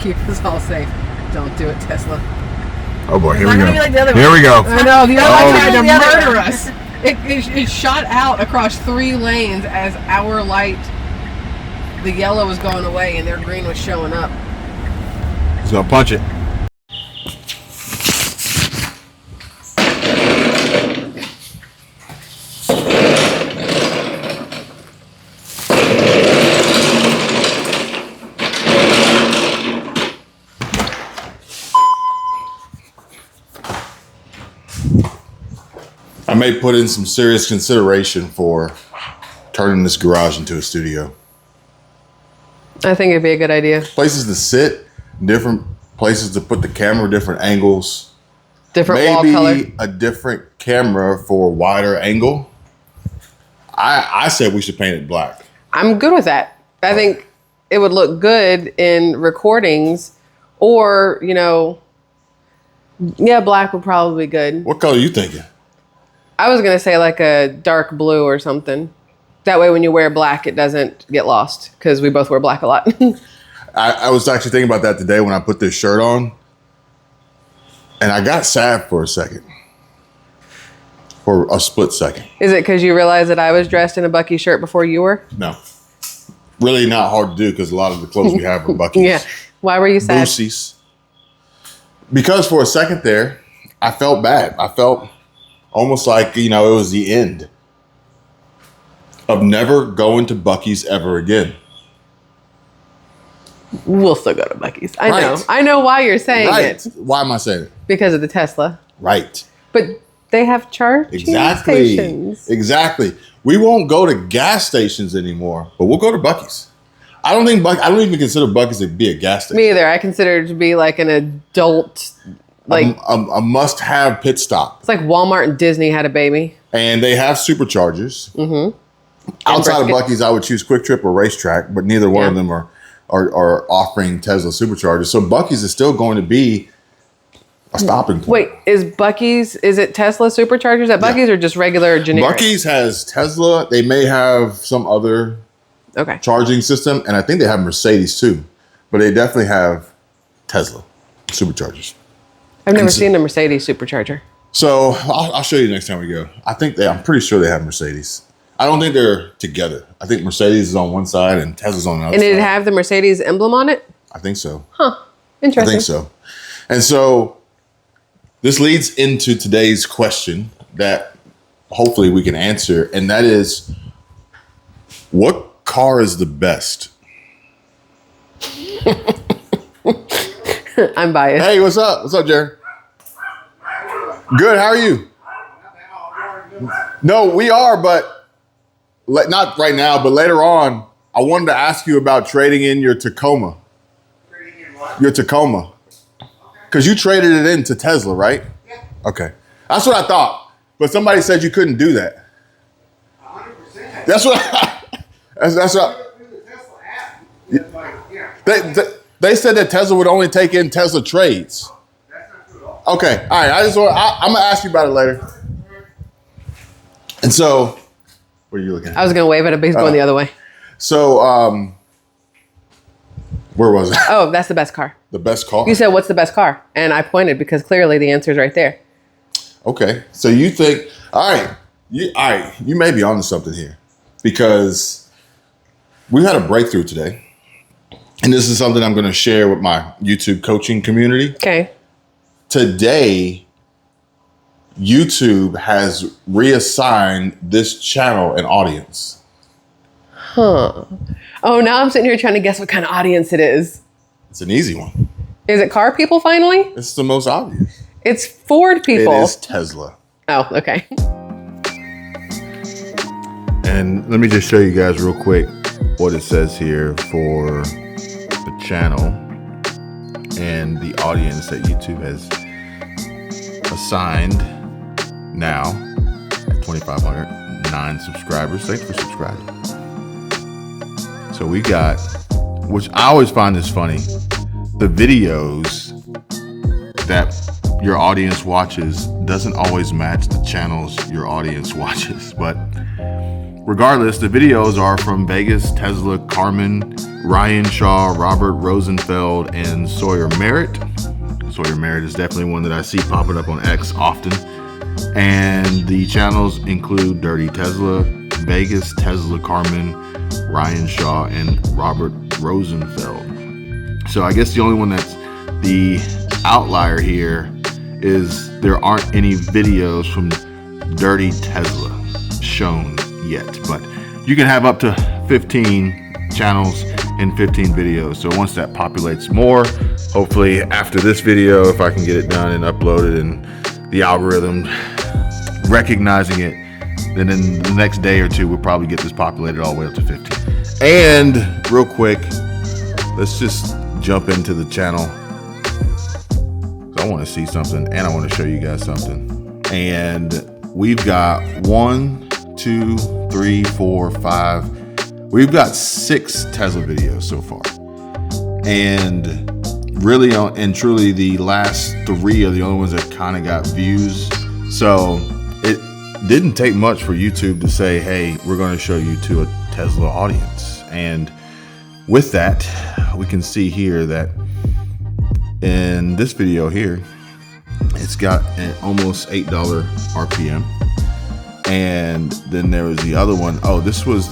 keep us all safe. Don't do it, Tesla. Oh boy, here we go. Like the other here one. we go. I know, the other one tried to other murder us. It shot out across 3 lanes as our light, the yellow was going away and their green was showing up. He's gonna punch it. I may put in some serious consideration for turning this garage into a studio. I think it'd be a good idea. Places to sit, different places to put the camera, different angles. Different wall color. Maybe a different camera for a wider angle. I said we should paint it black. I'm good with that. I think it would look good in recordings or, you know, yeah, black would probably be good. What color are you thinking? I was going to say like a dark blue or something. That way when you wear black, it doesn't get lost because we both wear black a lot. I was actually thinking about that today when I put this shirt on. And I got sad for a second. For a split second. Is it because you realized that I was dressed in a Bucky shirt before you were? No. Really not hard to do because a lot of the clothes we have are Bucky's. Yeah. Why were you sad? Boosies. Because for a second there, I felt bad. I felt almost like, you know, it was the end of never going to Bucky's ever again. We'll still go to Bucky's. I know. Right. I know why you're saying Right. it. Why am I saying it? Because of the Tesla. Right. But they have charging Exactly. stations. Exactly. We won't go to gas stations anymore, but we'll go to Bucky's. I don't even consider Bucky's to be a gas station. Me either. I consider it to be like an adult, like a must-have pit stop. it's like Walmart and Disney had a baby. And they have superchargers. Mm-hmm. Outside of brisket. Bucky's, I would choose Quick Trip or Racetrack, but neither one of them are offering Tesla superchargers. So Bucky's is still going to be a stopping point. Wait, is it Tesla superchargers at Bucky's or just regular generic? Bucky's has Tesla. They may have some other charging system, and I think they have Mercedes too, but they definitely have Tesla superchargers. I've never seen a Mercedes supercharger. So I'll show you next time we go. I'm pretty sure they have Mercedes. I don't think they're together. I think Mercedes is on one side and Tesla's on the other And side. did it have the Mercedes emblem on it? I think so. Huh. Interesting. I think so. And so this leads into today's question that hopefully we can answer, and that is, what car is the best? I'm biased. Hey, what's up? What's up, Jared? Good. How are you? No, we are, but not right now, but later on, I wanted to ask you about trading in your Tacoma. Trading in what? Your Tacoma. Because you traded it into Tesla, right? Yeah. Okay. That's what I thought. But somebody said you couldn't do that. 100%. That's what that's what Through the Tesla app. It's like, yeah. they said that Tesla would only take in Tesla trades. That's not true at all. Okay. All right. I'm going to ask you about it later. And so, what are you looking at? I was going to wave at him, but he's going the other way. So, where was it? Oh, that's the best car. The best car? You said, what's the best car? And I pointed because clearly the answer is right there. Okay. So you think, all right, you may be onto something here because we had a breakthrough today. And this is something I'm going to share with my YouTube coaching community. Okay. Today, YouTube has reassigned this channel an audience. Huh. Oh, now I'm sitting here trying to guess what kind of audience it is. It's an easy one. Is it car people finally? It's the most obvious. It's Ford people. It is Tesla. Oh, okay. And let me just show you guys real quick what it says here for the channel and the audience that YouTube has assigned now at 2,509 subscribers. Thanks for subscribing. So we got, which I always find this funny, the videos that your audience watches doesn't always match the channels your audience watches. But regardless, the videos are from Vegas, Tesla, Carmen, Ryan Shaw, Robert Rosenfeld, and Sawyer Merritt. Sawyer Merritt is definitely one that I see popping up on X often. And the channels include Dirty Tesla, Vegas, Tesla, Carmen, Ryan Shaw, and Robert Rosenfeld. So I guess the only one that's the outlier here is there aren't any videos from Dirty Tesla shown yet, but you can have up to 15 channels and 15 videos. So once that populates more, hopefully after this video, if I can get it done and uploaded and the algorithm recognizing it, then in the next day or two, we'll probably get this populated all the way up to 15. And real quick, let's just jump into the channel. I want to see something and I want to show you guys something. And we've got 1, 2, 3, 4, 5. We've got 6 Tesla videos so far. And really and truly the last 3 are the only ones that kind of got views. So it didn't take much for YouTube to say, hey, we're going to show you to a Tesla audience. And with that, we can see here that in this video here, it's got an almost $8 RPM. And then there was the other one. Oh, this was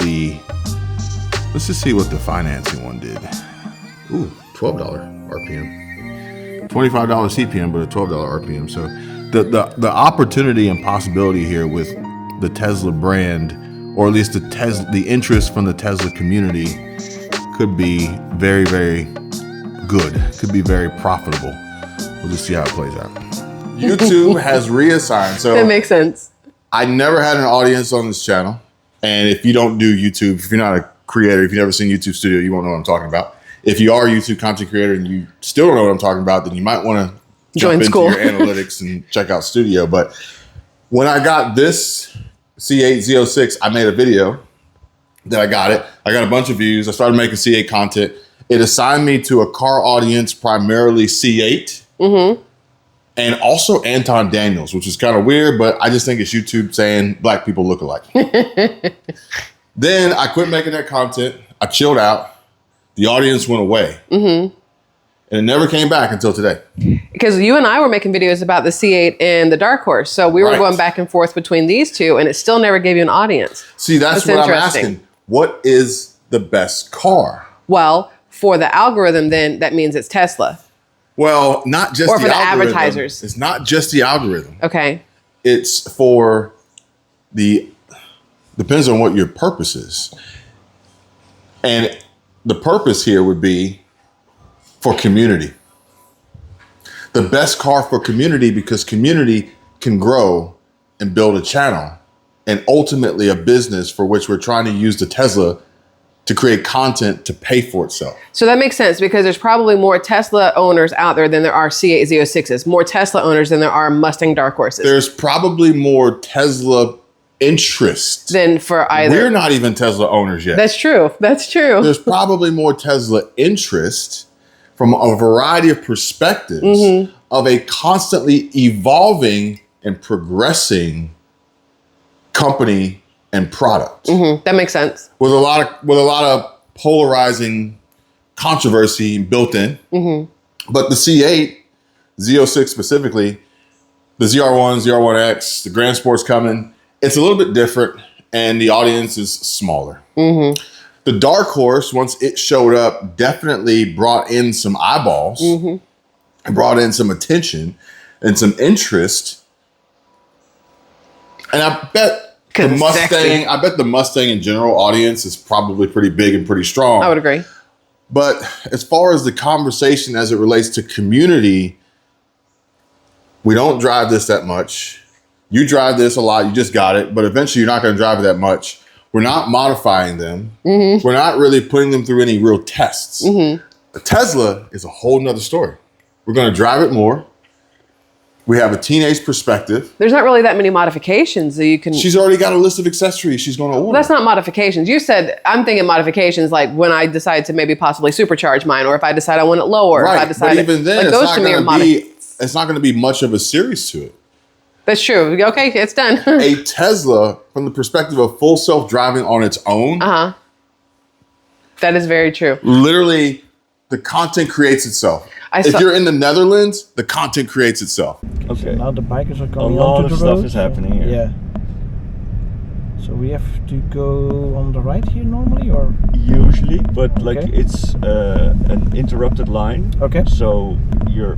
let's just see what the financing one did. Ooh, $12 RPM. $25 CPM, but a $12 RPM. So the opportunity and possibility here with the Tesla brand, or at least the interest from the Tesla community, could be very, very good. Could be very profitable. We'll just see how it plays out. YouTube has reassigned. So That makes sense. I never had an audience on this channel. And if you don't do YouTube, if you're not a creator, if you've never seen YouTube Studio, you won't know what I'm talking about. If you are a YouTube content creator and you still don't know what I'm talking about, then you might want to jump into your analytics and check out Studio. But when I got this C8 Z06, I made a video that I got it. I got a bunch of views. I started making C8 content. It assigned me to a car audience, primarily C8. Mm-hmm. And also Anton Daniels, which is kind of weird, but I just think it's YouTube saying black people look alike. Then I quit making that content. I chilled out. The audience went away. Mm-hmm. And it never came back until today. Because you and I were making videos about the C8 and the Dark Horse. So we were going back and forth between these two, and it still never gave you an audience. See, that's what I'm asking. What is the best car? Well, for the algorithm, then that means it's Tesla. Well, not just or for the algorithm. advertisers. It's not just the algorithm. Okay. It's for depends on what your purpose is. And the purpose here would be for community. The best car for community, because community can grow and build a channel and ultimately a business for which we're trying to use the Tesla to create content to pay for itself. So that makes sense, because there's probably more Tesla owners out there than there are C8 Z06s, more Tesla owners than there are Mustang Dark Horses. There's probably more Tesla interest than for either. We're not even Tesla owners yet. That's true. That's true. There's probably more Tesla interest from a variety of perspectives of a constantly evolving and progressing company and product. That makes sense. With a lot of polarizing controversy built in. But the C8, Z06 specifically, the ZR1, ZR1X, the Grand Sport's coming. It's a little bit different, and the audience is smaller. The Dark Horse, once it showed up, definitely brought in some eyeballs, and brought in some attention and some interest. And I bet the Mustang in general audience is probably pretty big and pretty strong. I would agree. But as far as the conversation as it relates to community, we don't drive this that much. You drive this a lot. You just got it. But eventually you're not going to drive it that much. We're not modifying them. We're not really putting them through any real tests. The Tesla is a whole nother story. We're going to drive it more. We have a teenage perspective. There's not really that many modifications that you can. She's already got a list of accessories she's going to order. Well, that's not modifications. You said, I'm thinking modifications like when I decide to maybe possibly supercharge mine, or if I decide I want it lower. Right, if I decide but even then, like it's not going to be much of a series to it. That's true. Okay, it's done. A Tesla, from the perspective of full self-driving on its own, That is very true. literally, the content creates itself. If you're in the Netherlands, the content creates itself. Okay. Now the bikers are A coming lot onto of the stuff road. is happening here. Yeah. So we have to go on the right here normally, or? Usually, but like Okay. it's an interrupted line. Okay. So you're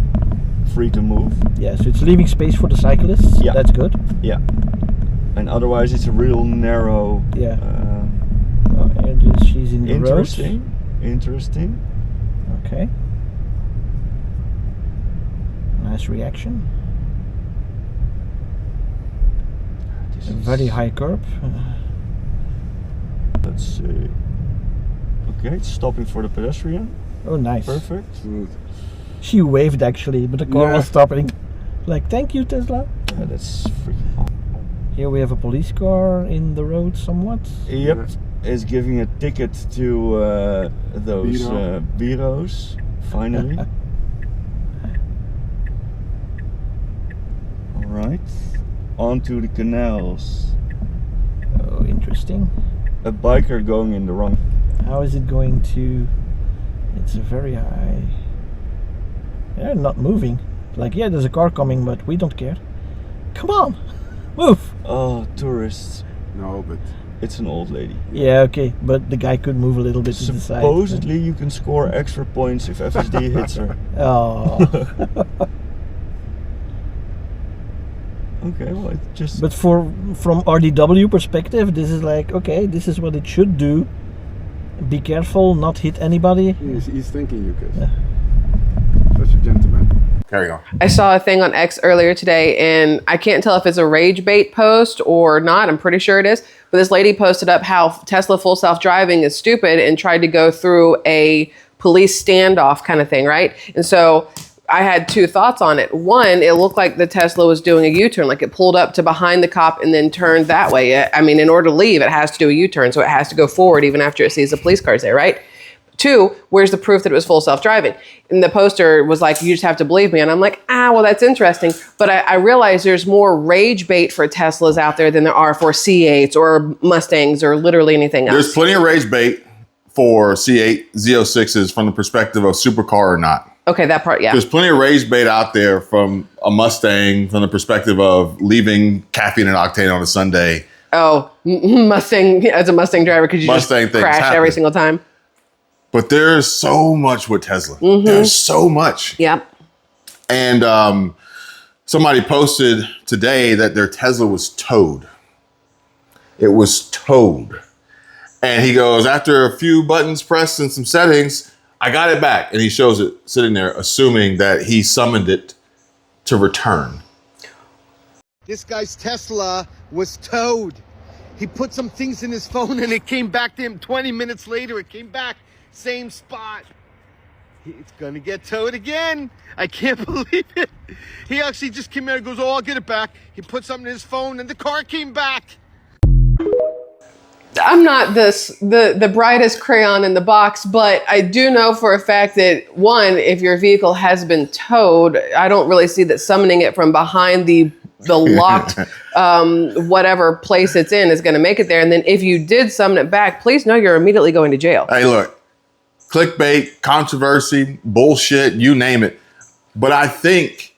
free to move. Yeah, so it's leaving space for the cyclists. Yeah. That's good. Yeah. And otherwise, it's a real narrow. Yeah. And she's in the Interesting. road. Interesting. Okay. Nice reaction. This A is- very high curb. Let's see. Okay, it's stopping for the pedestrian. Oh, nice. Perfect. She waved actually, but the car Yeah. was stopping. Like, thank you, Tesla. Yeah, that's freaking awesome. Here we have a police car in the road somewhat. Yep, is giving a ticket to those bureaus. Finally. All right, onto the canals. Oh, interesting. A biker going in the wrong. How is it going to... It's a very high... They're not moving. Like, yeah, there's a car coming, but we don't care. Come on! Move! Oh, tourists. No, but It's an old lady. Yeah, okay, but the guy could move a little bit to the side. Supposedly, you can score extra points if FSD hits her. Oh. Okay, well, it just. But from RDW perspective, this is like, okay, this is what it should do. Be careful, not hit anybody. He's thanking you, Chris. Such a gentleman. carry on. I saw a thing on X earlier today, and I can't tell if it's a rage bait post or not. I'm pretty sure it is. But this lady posted up how Tesla full self-driving is stupid and tried to go through a police standoff kind of thing, right? And so I had two thoughts on it. One, it looked like the Tesla was doing a U-turn, like it pulled up to behind the cop and then turned that way. I mean, in order to leave, it has to do a U-turn, so it has to go forward even after it sees the police cars there, right? Two, where's the proof that it was full self-driving? And the poster was like, you just have to believe me. And I'm like, well, that's interesting. But I realize there's more rage bait for Teslas out there than there are for C8s or Mustangs or literally anything else. There's plenty of rage bait for C8, Z06s from the perspective of supercar or not. Okay, that part, yeah. There's plenty of rage bait out there from a Mustang from the perspective of leaving caffeine and octane on a Sunday. Oh, Mustang, as a Mustang driver, could you Mustang just things crash happen. every single time? But there's so much with Tesla. There's so much. Yep. And somebody posted today that their Tesla was towed. It was towed. And he goes, after a few buttons pressed and some settings, I got it back. And he shows it sitting there, assuming that he summoned it to return. This guy's Tesla was towed. He put some things in his phone and it came back to him 20 minutes later. It came back, same spot. It's gonna get towed again. I can't believe it. He actually just came out and goes, I'll get it back. He put something in his phone and the car came back. I'm not the brightest crayon in the box, but I do know for a fact that one, if your vehicle has been towed, I don't really see that summoning it from behind the locked whatever place it's in is going to make it there. And then if you did summon it back, please know you're immediately going to jail. Hey, look, clickbait, controversy, bullshit, you name it. But I think,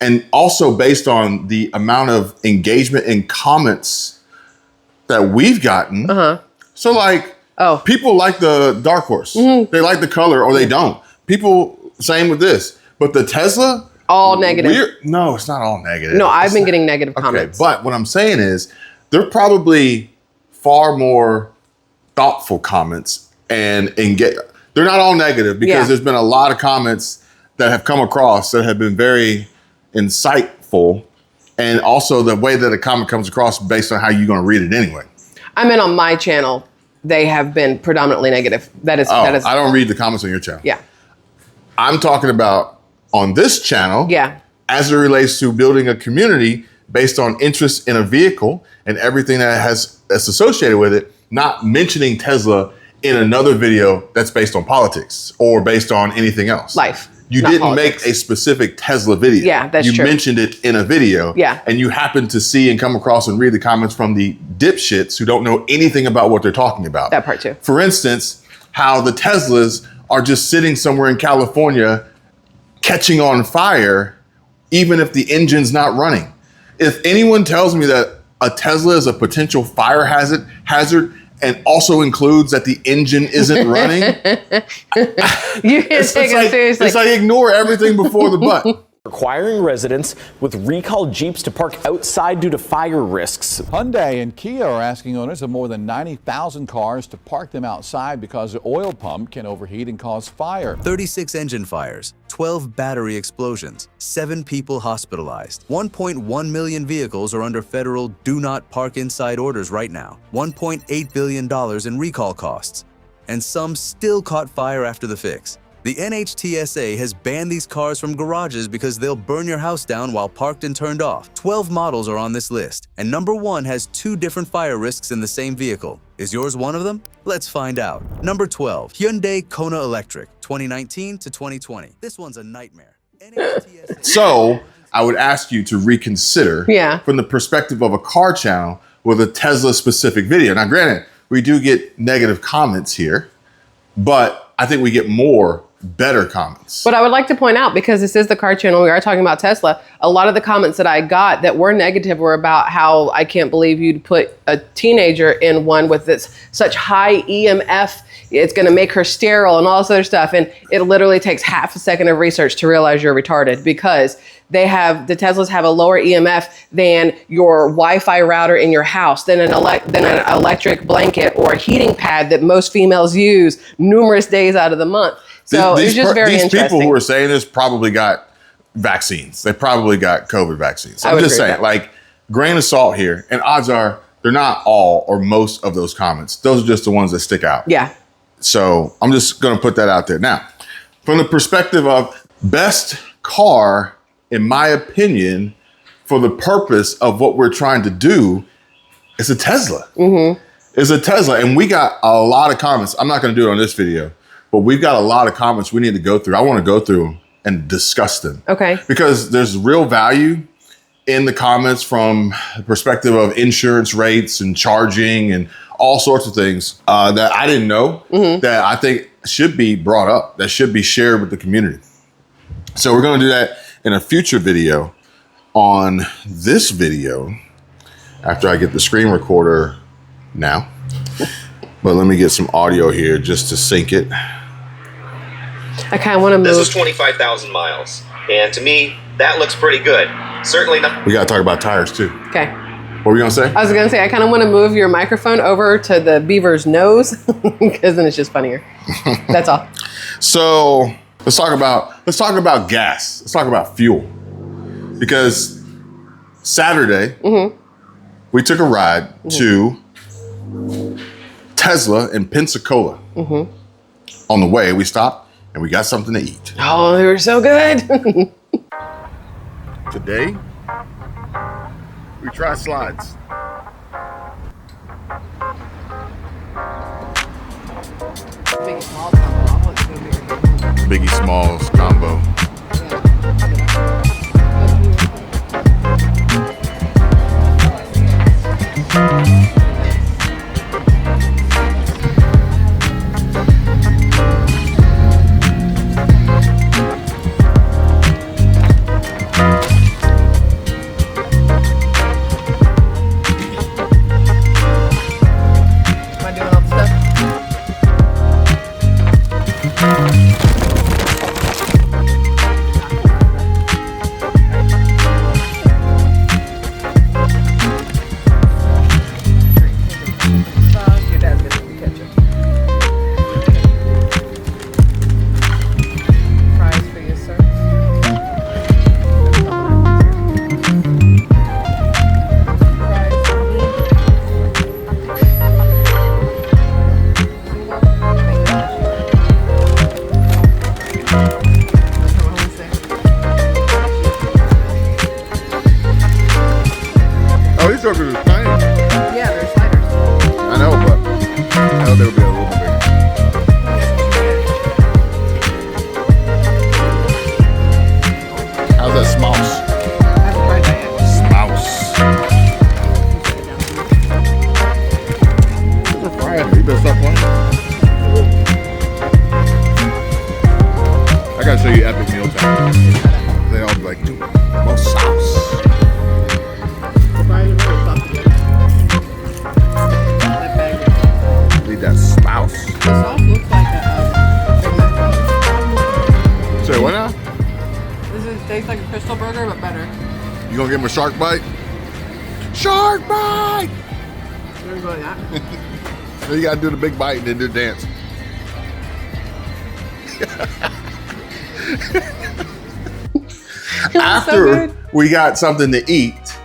and also based on the amount of engagement and comments that we've gotten. So like, people like the Dark Horse. They like the color or they don't. People, same with this. But the Tesla, All negative. no, it's not all negative. No, I've It's been not- getting negative Okay, comments. but what I'm saying is they're probably far more thoughtful comments and they're not all negative because Yeah. there's been a lot of comments that have come across that have been very insightful. And also the way that a comment comes across based on how you're going to read it anyway. I mean, on my channel, they have been predominantly negative. That is. I don't read the comments on your channel. Yeah. I'm talking about on this channel. Yeah. As it relates to building a community based on interest in a vehicle and everything that's associated with it, not mentioning Tesla in another video that's based on politics or based on anything else. Life. you Not didn't politics. make a specific Tesla video. Yeah, that's you true. You mentioned it in a video. Yeah. And you happened to see and come across and read the comments from the dipshits who don't know anything about what they're talking about. That part too. For instance, how the Teslas are just sitting somewhere in California catching on fire, even if the engine's not running. If anyone tells me that a Tesla is a potential fire hazard and also includes that the engine isn't running, You can't take it seriously. it's like ignore everything before the but. Requiring residents with recalled Jeeps to park outside due to fire risks. Hyundai and Kia are asking owners of more than 90,000 cars to park them outside because the oil pump can overheat and cause fire. 36 engine fires, 12 battery explosions, 7 people hospitalized. 1.1 million vehicles are under federal do not park inside orders right now. $1.8 billion in recall costs. And some still caught fire after the fix. The NHTSA has banned these cars from garages because they'll burn your house down while parked and turned off. 12 models are on this list, and number 1 has 2 different fire risks in the same vehicle. Is yours one of them? Let's find out. Number 12, Hyundai Kona Electric, 2019 to 2020. This one's a nightmare. NHTSA So I would ask you to reconsider from the perspective of a car channel with a Tesla specific video. Now, granted, we do get negative comments here, but I think we get more better comments. But I would like to point out, because this is the car channel, we are talking about Tesla, a lot of the comments that I got that were negative were about how I can't believe you'd put a teenager in one with this such high EMF, it's going to make her sterile and all this other stuff. And it literally takes half a second of research to realize you're retarded, because the Teslas have a lower EMF than your Wi-Fi router in your house, than an electric blanket or a heating pad that most females use numerous days out of the month. So it's just very interesting. These people who are saying this probably got vaccines. They probably got COVID vaccines. I'm just saying, like, grain of salt here. And odds are they're not all or most of those comments. Those are just the ones that stick out. Yeah. So I'm just going to put that out there. Now, from the perspective of best car, in my opinion, for the purpose of what we're trying to do, it's a Tesla. Mm-hmm. It's a Tesla. And we got a lot of comments. I'm not going to do it on this video, but we've got a lot of comments we need to go through. I want to go through them and discuss them. Okay. Because there's real value in the comments from the perspective of insurance rates and charging and all sorts of things that I didn't know that I think should be brought up, that should be shared with the community. So we're going to do that in a future video. On this video, after I get the screen recorder now, but let me get some audio here just to sync it. I kind of want to move. This is 25,000 miles, and to me, that looks pretty good. Certainly not. We got to talk about tires too. Okay. What were you going to say? I was going to say, I kind of want to move your microphone over to the beaver's nose, because then it's just funnier. That's all. So let's talk about gas. Let's talk about fuel. Because Saturday, we took a ride to Tesla in Pensacola. On the way, we stopped and we got something to eat. Oh, they were so good. Today, we try slides. Biggie Smalls combo. like, dude, more sauce. Need that spouse. The sauce looks like a Big Mac. Say what now? Tastes like a Crystal Burger, but better. You gonna give him a shark bite? Shark bite! There we go, that. Then you gotta do the big bite and then do the dance. After we got something to eat,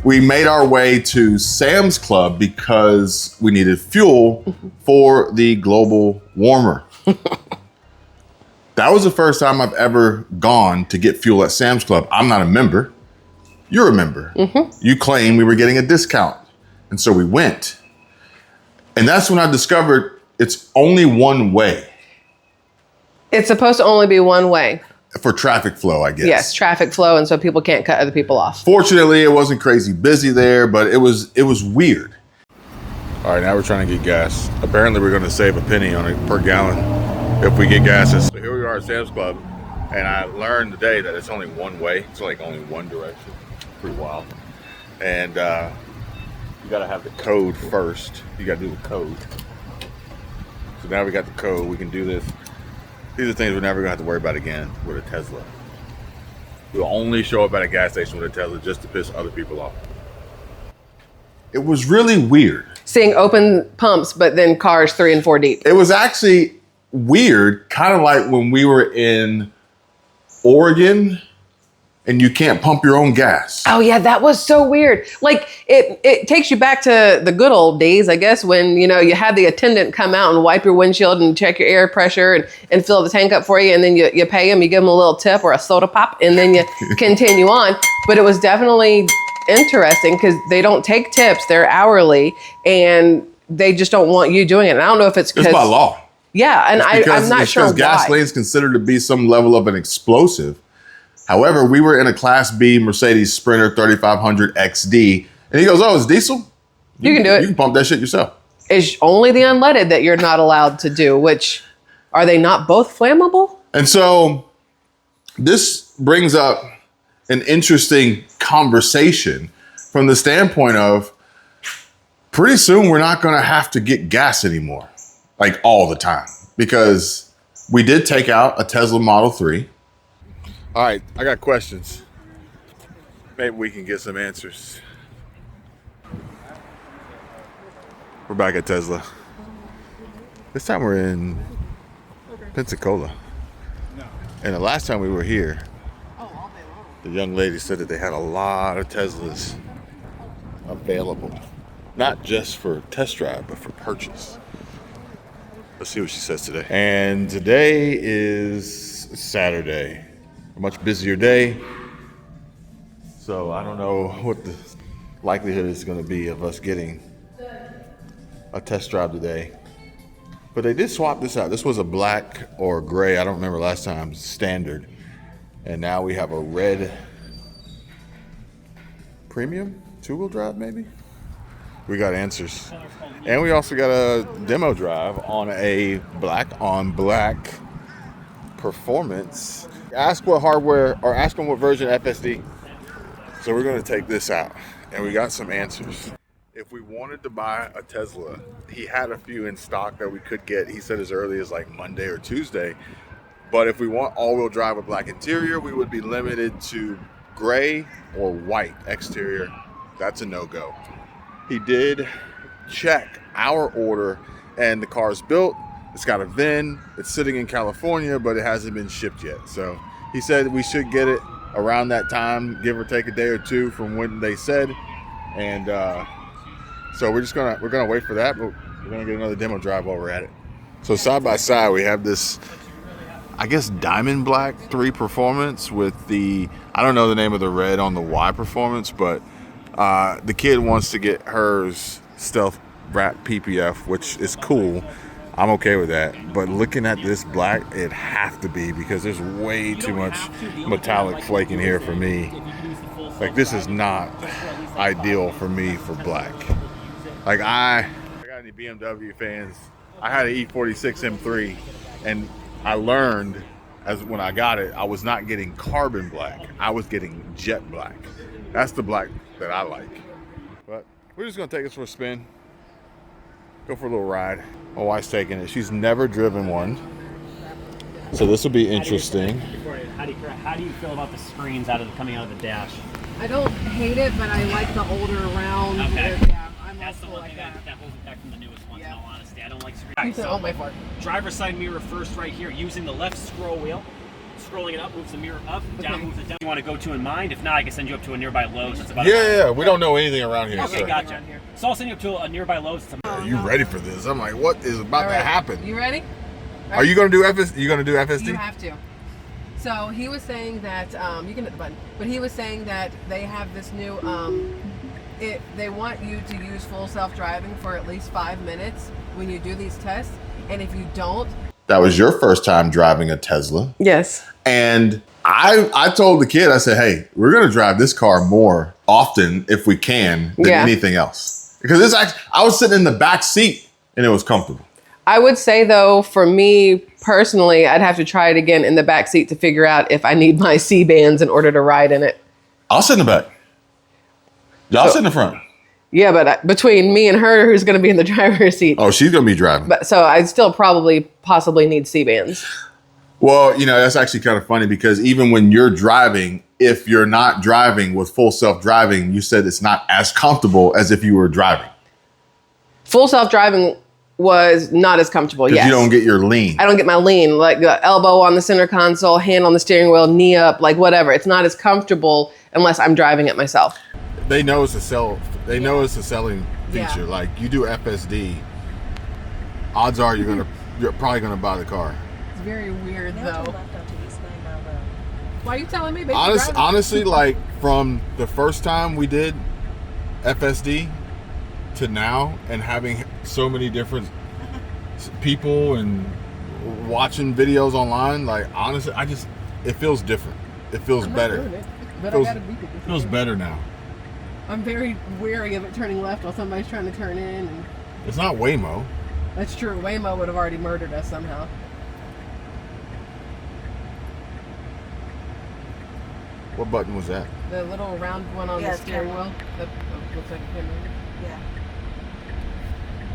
we made our way to Sam's Club because we needed fuel for the global warmer. That was the first time I've ever gone to get fuel at Sam's Club. I'm not a member. You're a member. You claimed we were getting a discount. And so we went. And that's when I discovered it's only one way. It's supposed to only be one way. For traffic flow, I guess. Yes, traffic flow, and so people can't cut other people off. Fortunately, it wasn't crazy busy there, but it was weird. All right, now we're trying to get gas. Apparently, we're going to save a penny on it per gallon if we get gas. So here we are at Sam's Club, and I learned today that it's only one way. It's like only one direction. Pretty wild. And you got to have the code first. You got to do the code. So now we got the code. We can do this. These are things we're never going to have to worry about again with a Tesla. We'll only show up at a gas station with a Tesla just to piss other people off. It was really weird. Seeing open pumps, but then cars 3 and 4 deep. It was actually weird, kind of like when we were in Oregon and you can't pump your own gas. Oh yeah, that was so weird. Like it takes you back to the good old days, I guess, when you had the attendant come out and wipe your windshield and check your air pressure and fill the tank up for you, and then you pay them, you give them a little tip or a soda pop, and then you continue on. But it was definitely interesting because they don't take tips; they're hourly, and they just don't want you doing it. And I don't know if it's by law. Yeah, and I'm not sure why. Because gasoline is considered to be some level of an explosive. However, we were in a Class B Mercedes Sprinter 3500 XD, and he goes, "Oh, it's diesel? You can do it. You can pump that shit yourself." It's only the unleaded that you're not allowed to do, which, are they not both flammable? And so this brings up an interesting conversation from the standpoint of pretty soon we're not going to have to get gas anymore, like all the time, because we did take out a Tesla Model 3. All right, I got questions. Maybe we can get some answers. We're back at Tesla. This time we're in Pensacola. And the last time we were here, the young lady said that they had a lot of Teslas available. Not just for test drive, but for purchase. Let's see what she says today. And today is Saturday. A much busier day. So I don't know what the likelihood is going to be of us getting a test drive today. But they did swap this out. This was a black or gray, I don't remember last time, standard. And now we have a red premium, 2-wheel drive maybe? We got answers. And we also got a demo drive on a black on black performance. Ask what hardware, or ask them what version FSD. So we're going to take this out, and we got some answers. If we wanted to buy a Tesla, he had a few in stock that we could get. He said as early as like Monday or Tuesday. But if we want all-wheel drive with black interior, we would be limited to gray or white exterior. That's a no-go. He did check our order, and the car's built. It's got a VIN. It's sitting in California, but it hasn't been shipped yet. So he said we should get it around that time, give or take a day or two from when they said. And so we're gonna wait for that, but we're gonna get another demo drive while we're at it. So side by side, we have this, I guess, Diamond Black 3 Performance with the, I don't know the name of the red on the Y Performance, but the kid wants to get hers Stealth Wrap PPF, which is cool. I'm okay with that, but looking at this black, it'd have to be, because there's way too much metallic flake in here for me. Like, this is not ideal for me for black. Like, I got any BMW fans, I had an E46 M3, and I learned as when I got it, I was not getting carbon black. I was getting jet black. That's the black that I like. But we're just gonna take this for a spin. Go for a little ride. My wife's taking it. She's never driven one. So this will be interesting. How do you feel about the screens coming out of the dash? I don't hate it, but I like the older round. Okay. Yeah, I'm That's the also one like thing that. that holds it back from the newest ones, in all honesty. I don't like screens. Oh, my fault. Driver's side mirror first right here, using the left scroll wheel. Scrolling it up moves the mirror up, down moves it down. You want to go to in mind? If not, I can send you up to a nearby Lowe's. It's about Yeah, we don't know anything around here. Okay, so. gotcha. So I'll send you up to a nearby Lowe's. Are you ready for this? I'm like, what is about to happen? You ready? Are you gonna do FSD? You gonna do FSD? You have to. So he was saying that you can hit the button, but he was saying that they have this new. They want you to use full self-driving for at least 5 minutes when you do these tests, and if you don't. That was your first time driving a Tesla. Yes. And I told the kid, I said, hey, we're gonna drive this car more often if we can than anything else. Because it's actually, I was sitting in the back seat and it was comfortable. I would say though, for me personally, I'd have to try it again in the back seat to figure out if I need my C-bands in order to ride in it. I'll sit in the back. Y'all sit in the front. Yeah, but between me and her, who's going to be in the driver's seat? Oh, she's gonna be driving. But so I'd still possibly need C-bands. Well, that's actually kind of funny because even when you're driving, if you're not driving with full self-driving, you said it's not as comfortable as if you were driving. Full self-driving was not as comfortable, yes. You don't get your lean. I don't get my lean, like the elbow on the center console, hand on the steering wheel, knee up, like whatever. It's not as comfortable unless I'm driving it myself. They know it's a know it's a selling feature. Yeah. Like you do FSD, odds are you're probably gonna buy the car. It's very weird though. Why are you telling me? Baby, Honestly, like from the first time we did FSD to now, and having so many different people and watching videos online, like honestly, it feels different. It feels better. It feels better now. I'm very wary of it turning left while somebody's trying to turn in. And it's not Waymo. That's true. Waymo would have already murdered us somehow. What button was that? The little round one on the steering wheel. That looks like a camera. Yeah.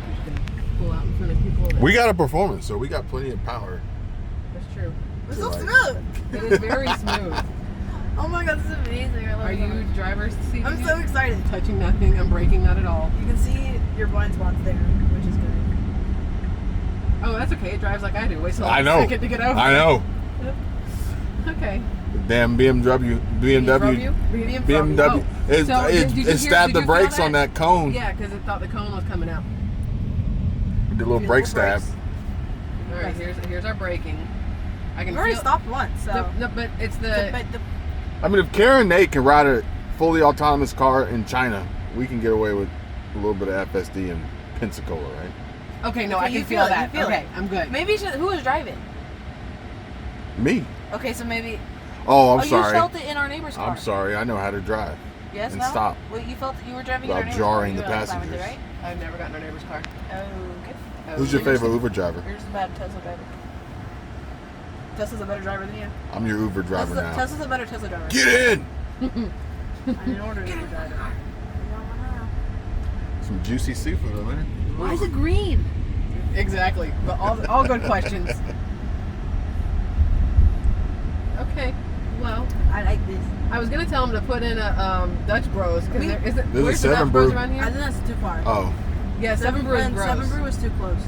You can pull out in front of people. We got a performance, so we got plenty of power. That's true. It's so smooth. It is very smooth. Oh my god, this is amazing. I love Are you driver's seat? I'm so excited. I'm touching nothing. I'm breaking not at all. You can see your blind spots there, which is good. Oh, that's okay. It drives like I do. Wait till I know. a second to get over. I know. Okay. Damn BMW. Oh. It stabbed the brakes on that cone. Yeah, because it thought the cone was coming out. The little brake stab. All right, here's our braking. I can We've already stopped once, so. No, but it's I mean, if Karen and Nate can ride a fully autonomous car in China, we can get away with a little bit of FSD in Pensacola, right? Okay, no, I can feel that. Okay, I'm good. Maybe who was driving? Me. Okay, so maybe. Oh, I'm sorry. You felt it in our neighbor's car. I'm sorry. I know how to drive. Yes, and no? stop. Well, you felt that you were driving in our Without neighbor's car. jarring the You were on time with passengers. it, right? I've never gotten our neighbor's car. Okay. Who's your favorite Uber driver? You're just a bad Tesla driver. Tesla's a better driver than you. I'm your Uber driver now. Tesla's a better Tesla driver. Get in! I didn't order an Uber driver. Some juicy seafood over there. Why is it green? Exactly. But all good questions. Okay. Well, I like this. I was gonna tell him to put in a Dutch Bros because There's where's a the 7 Dutch Bros Brew. around here? I think that's too far. Oh. Yeah, 7 Brew is gross. 7 Brew is too close.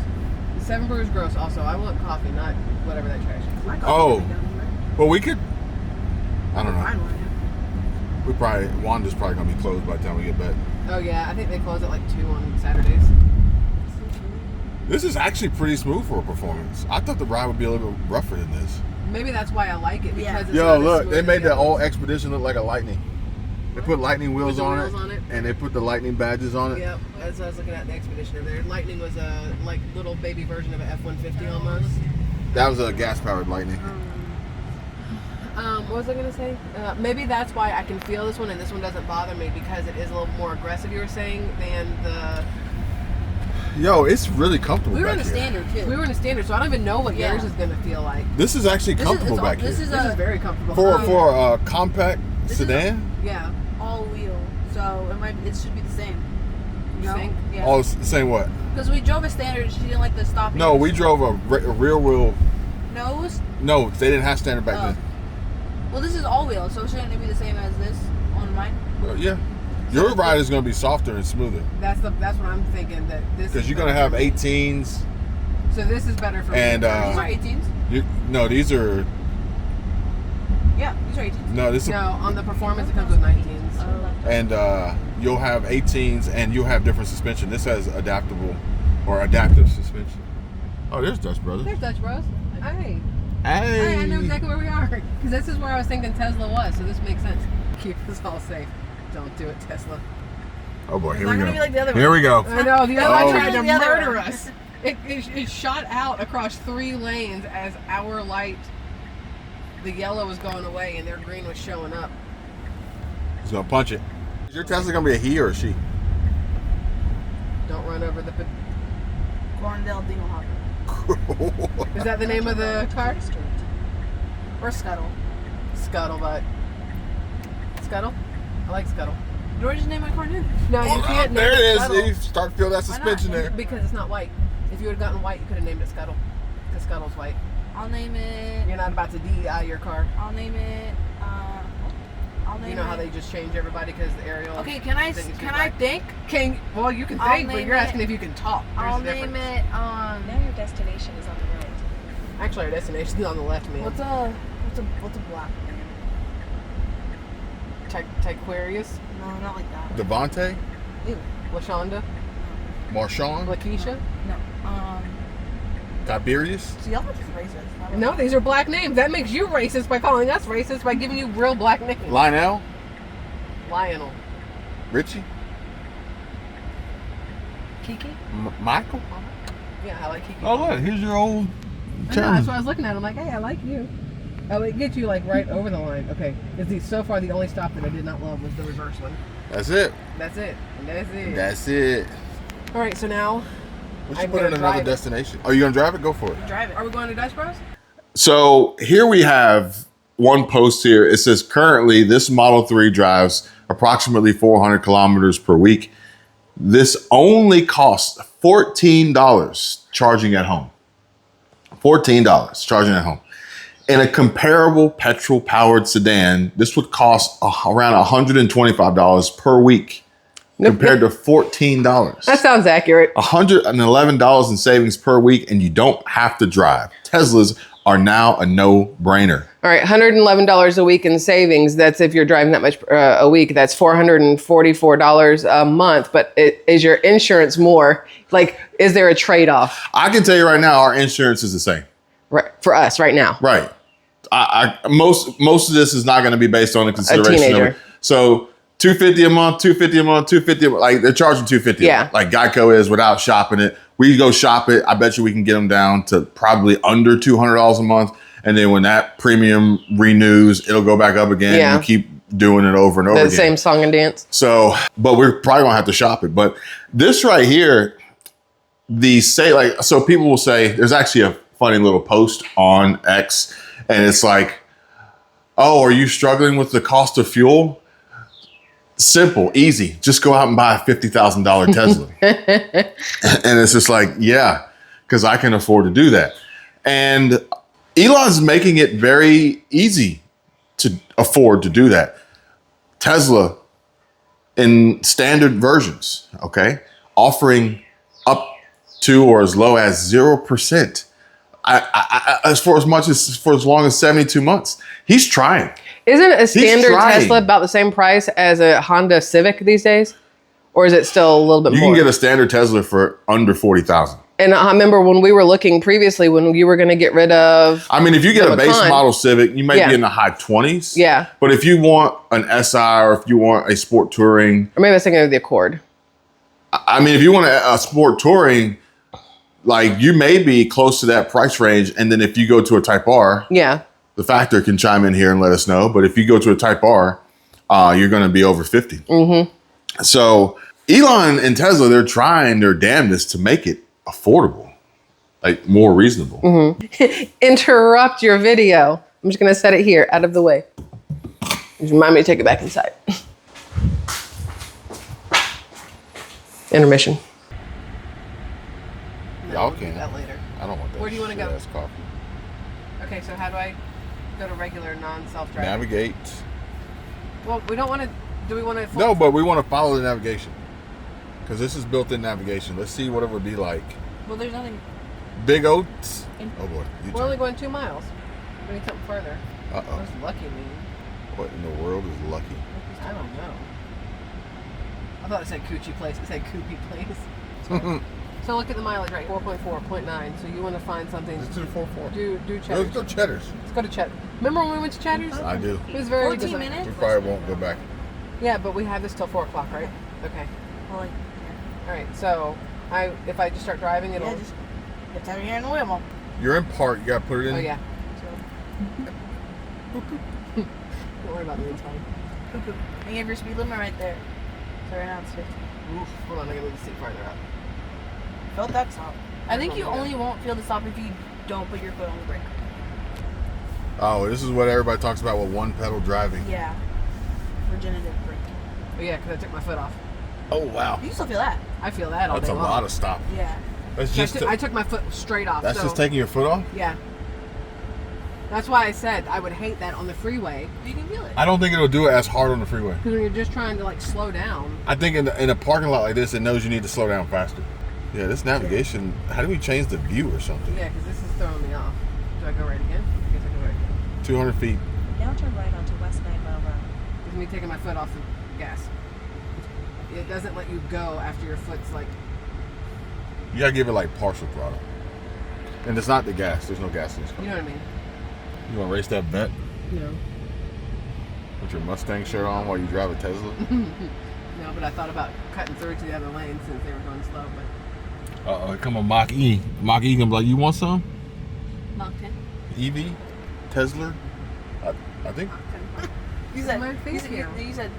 7 Brew is gross. Also, I want coffee, not whatever that trash is. Oh. Well, we could. I don't know. Wanda's probably gonna be closed by the time we get back. Oh yeah, I think they close at like 2 on Saturdays. This is actually pretty smooth for a performance. I thought the ride would be a little bit rougher than this. Maybe that's why I like it because it's Yo, not as look, smooth they as made the the others. old Expedition look like a Lightning. They put Lightning wheels, the on, wheels it, on it. and they put the Lightning badges on it. Yep, as I was looking at the Expedition over there. Lightning was a like little baby version of an F-150 almost. That was a gas-powered Lightning. What was I gonna say? Maybe that's why I can feel this one and this one doesn't bother me because it is a little more aggressive. You were saying than the Yo, it's really comfortable. We were back in a here. standard too. We were in a standard, so I don't even know what yours is gonna feel like. This is actually comfortable back This here. is This is very comfortable. For a compact sedan. Yeah, all wheel. So it should be the same. You think? Yeah. Oh, it's the same what? Because we drove a standard, she didn't like the stopping. No, we drove a rear wheel. Nose. No, they didn't have standard back then. Well, this is all wheel, so shouldn't it be the same as this on mine? Well, yeah. Your ride is going to be softer and smoother. That's what I'm thinking. That this. Because you're going to have 18s. So this is better for and, me. These are 18s. No, these are. Yeah, these are 18s. No, this. No, on the performance it comes with 19s. And you'll have 18s, and you'll have different suspension. This has adaptable or adaptive suspension. Oh, there's Dutch Brothers. There's Dutch Bros. Hey. Hey. I know exactly where we are. Because this is where I was thinking Tesla was, so this makes sense. Keep us all safe. Don't do it, Tesla. Oh boy, here It's we not go. gonna be like the other Here one. we go. I know, the other Oh. one tried to The other murder one. us. It shot out across 3 lanes as our light, the yellow was going away and their green was showing up. He's going to punch it. Is your Tesla going to be a he or a she? Don't run over the... Glendale Dinglehopper. Is that the name of the car? Or Scuttle. Scuttlebutt. Scuttle? I like Scuttle. George just named my car new. No, you can't name There it is. Scuttle. You start to feel that suspension there. Because it's not white. If you would have gotten white, you could have named it Scuttle. Because Scuttle's white. I'll name it. You're not about to DEI your car. I'll name it. You know how they just change everybody because the Ariel. Okay, can I think? Well, you can I'll think, but name you're it- asking if you can talk. There's I'll a name difference. it. Now your destination is on the right. Actually, our destination is on the left, man. What's a black name? Tyquarius? No, not like that. Devontae? Ew. LaShonda? Marshawn? Lakeisha? No. Tiberius? So y'all are just racist. No, these are black names. That makes you racist by calling us racist by giving you real black names. Lionel? Lionel. Richie? Kiki? Michael? Yeah, I like Kiki. Oh, look. Here's your old I know, that's what I was looking at. I'm like, hey, I like you. Oh, it gets you like right over the line. Okay. So far, the only stop that I did not love was the reverse one. That's it. That's it. That's it. That's it. All right, so now We should put it in another destination. Are you going to drive it? Go for it. Drive it. Are we going to Dutch Bros? So here we have one post here. It says currently this Model 3 drives approximately 400 kilometers per week. This only costs $14 charging at home. $14 charging at home. In a comparable petrol-powered sedan, this would cost around $125 per week compared to $14. That sounds accurate. $111 in savings per week, and you don't have to drive. Teslas are now a no-brainer. All right, $111 a week in savings. That's if you're driving that much a week. That's $444 a month. But is your insurance more? Like, is there a trade-off? I can tell you right now, our insurance is the same. Right, for us right now. Right. Most of this is not going to be based on the consideration of teenager. it. So $250 a month, $250 a month, $250 a month. Like they're charging $250. Yeah. Like Geico is without shopping it. We go shop it. I bet you we can get them down to probably under $200 a month. And then when that premium renews, it'll go back up again. Yeah. And we keep doing it over and over The again. same song and dance. So, but we're probably gonna have to shop it. But this right here, so people will say, there's actually a funny little post on X, and it's like, oh, are you struggling with the cost of fuel? Simple, easy. Just go out and buy a $50,000 Tesla. And it's just like, yeah, because I can afford to do that. And Elon's making it very easy to afford to do that. Tesla in standard versions, okay, offering up to or as low as 0%. For as long as 72 months. He's trying. Isn't a standard trying. Tesla about the same price as a Honda Civic these days? Or is it still a little bit You more? can get a standard Tesla for under $40,000. And I remember when we were looking previously, when you were going to get rid of... I mean, if you get the a base Macan, model Civic, you may Yeah. be in the high 20s. Yeah. But if you want an SI or if you want a Sport Touring, Or maybe I was thinking of the Accord. I mean, if you want a Sport Touring, like you may be close to that price range. And then if you go to a Type R, Yeah. the factor can chime in here and let us know. But if you go to a Type R, you're going to be over 50. Mm-hmm. So Elon and Tesla, they're trying their damnedest to make it affordable, like more reasonable. Interrupt your video. I'm just gonna set it here, out of the way. Just remind me to take it back inside. Intermission. Y'all we'll can. do that later. I don't want that. Where do you want to go? That's coffee. Okay, so how do I go to regular non-self-driving? Navigate. Well, we don't want to. Do we want to? No, but we want to follow the navigation because this is built-in navigation. Let's see what it would be like. Well, there's nothing. Big Oats. Oh boy. We're only going 2 miles. We need something further. Uh oh. What's lucky mean? What in the world is lucky? I don't know. I thought it said coochie place. It said coopy place. So look at the mileage, right? 4.4, 0.9. So you want to find something. Let's do 4.4. Do Cheddar's. Let's go Cheddar's. Let's go to Cheddar. Remember when we went to Cheddar's? I do. It was very 14 minutes? We probably won't go back. Yeah, but we have this till 4 o'clock, right? Okay. Well, like, All right. So if I just start driving, it'll. yeah, just get out of here in the wheel. You're in park. You gotta put it in. Oh yeah. Don't worry about me. It's fine. And you have your speed limit right there. So right now it's 50. Oof, hold on, I gotta move the seat farther up. Felt that stop. I think you only won't feel the stop if you don't put your foot on the brake. Oh, this is what everybody talks about with one pedal driving. Yeah. Regenerative brake. Oh yeah, because I took my foot off. Oh wow. You still feel that. I feel that all That's day a long. lot of stopping. Yeah. That's just. I took my foot straight off. That's so, just taking your foot off. Yeah. That's why I said I would hate that on the freeway. You can feel it. I don't think it'll do it as hard on the freeway. Because when you're just trying to like slow down. I think in a parking lot like this, it knows you need to slow down faster. Yeah, this navigation. How do we change the view or something? Yeah, because this is throwing me off. Do I go right again? I guess I go right again. 200 feet. Now turn right onto West 9 Mile Road. It's me taking my foot off the gas. It doesn't let you go after your foot's like. You gotta give it like partial throttle. And it's not the gas. There's no gas in this car. You know what I mean? You wanna race that bet? No. With your Mustang shirt on while you drive a Tesla? No, but I thought about cutting through to the other lane since they were going slow. But Come on, Mach E. Mach E gonna be like, you want some? Mach 10. EV? Tesla? I think. You said. My face you said.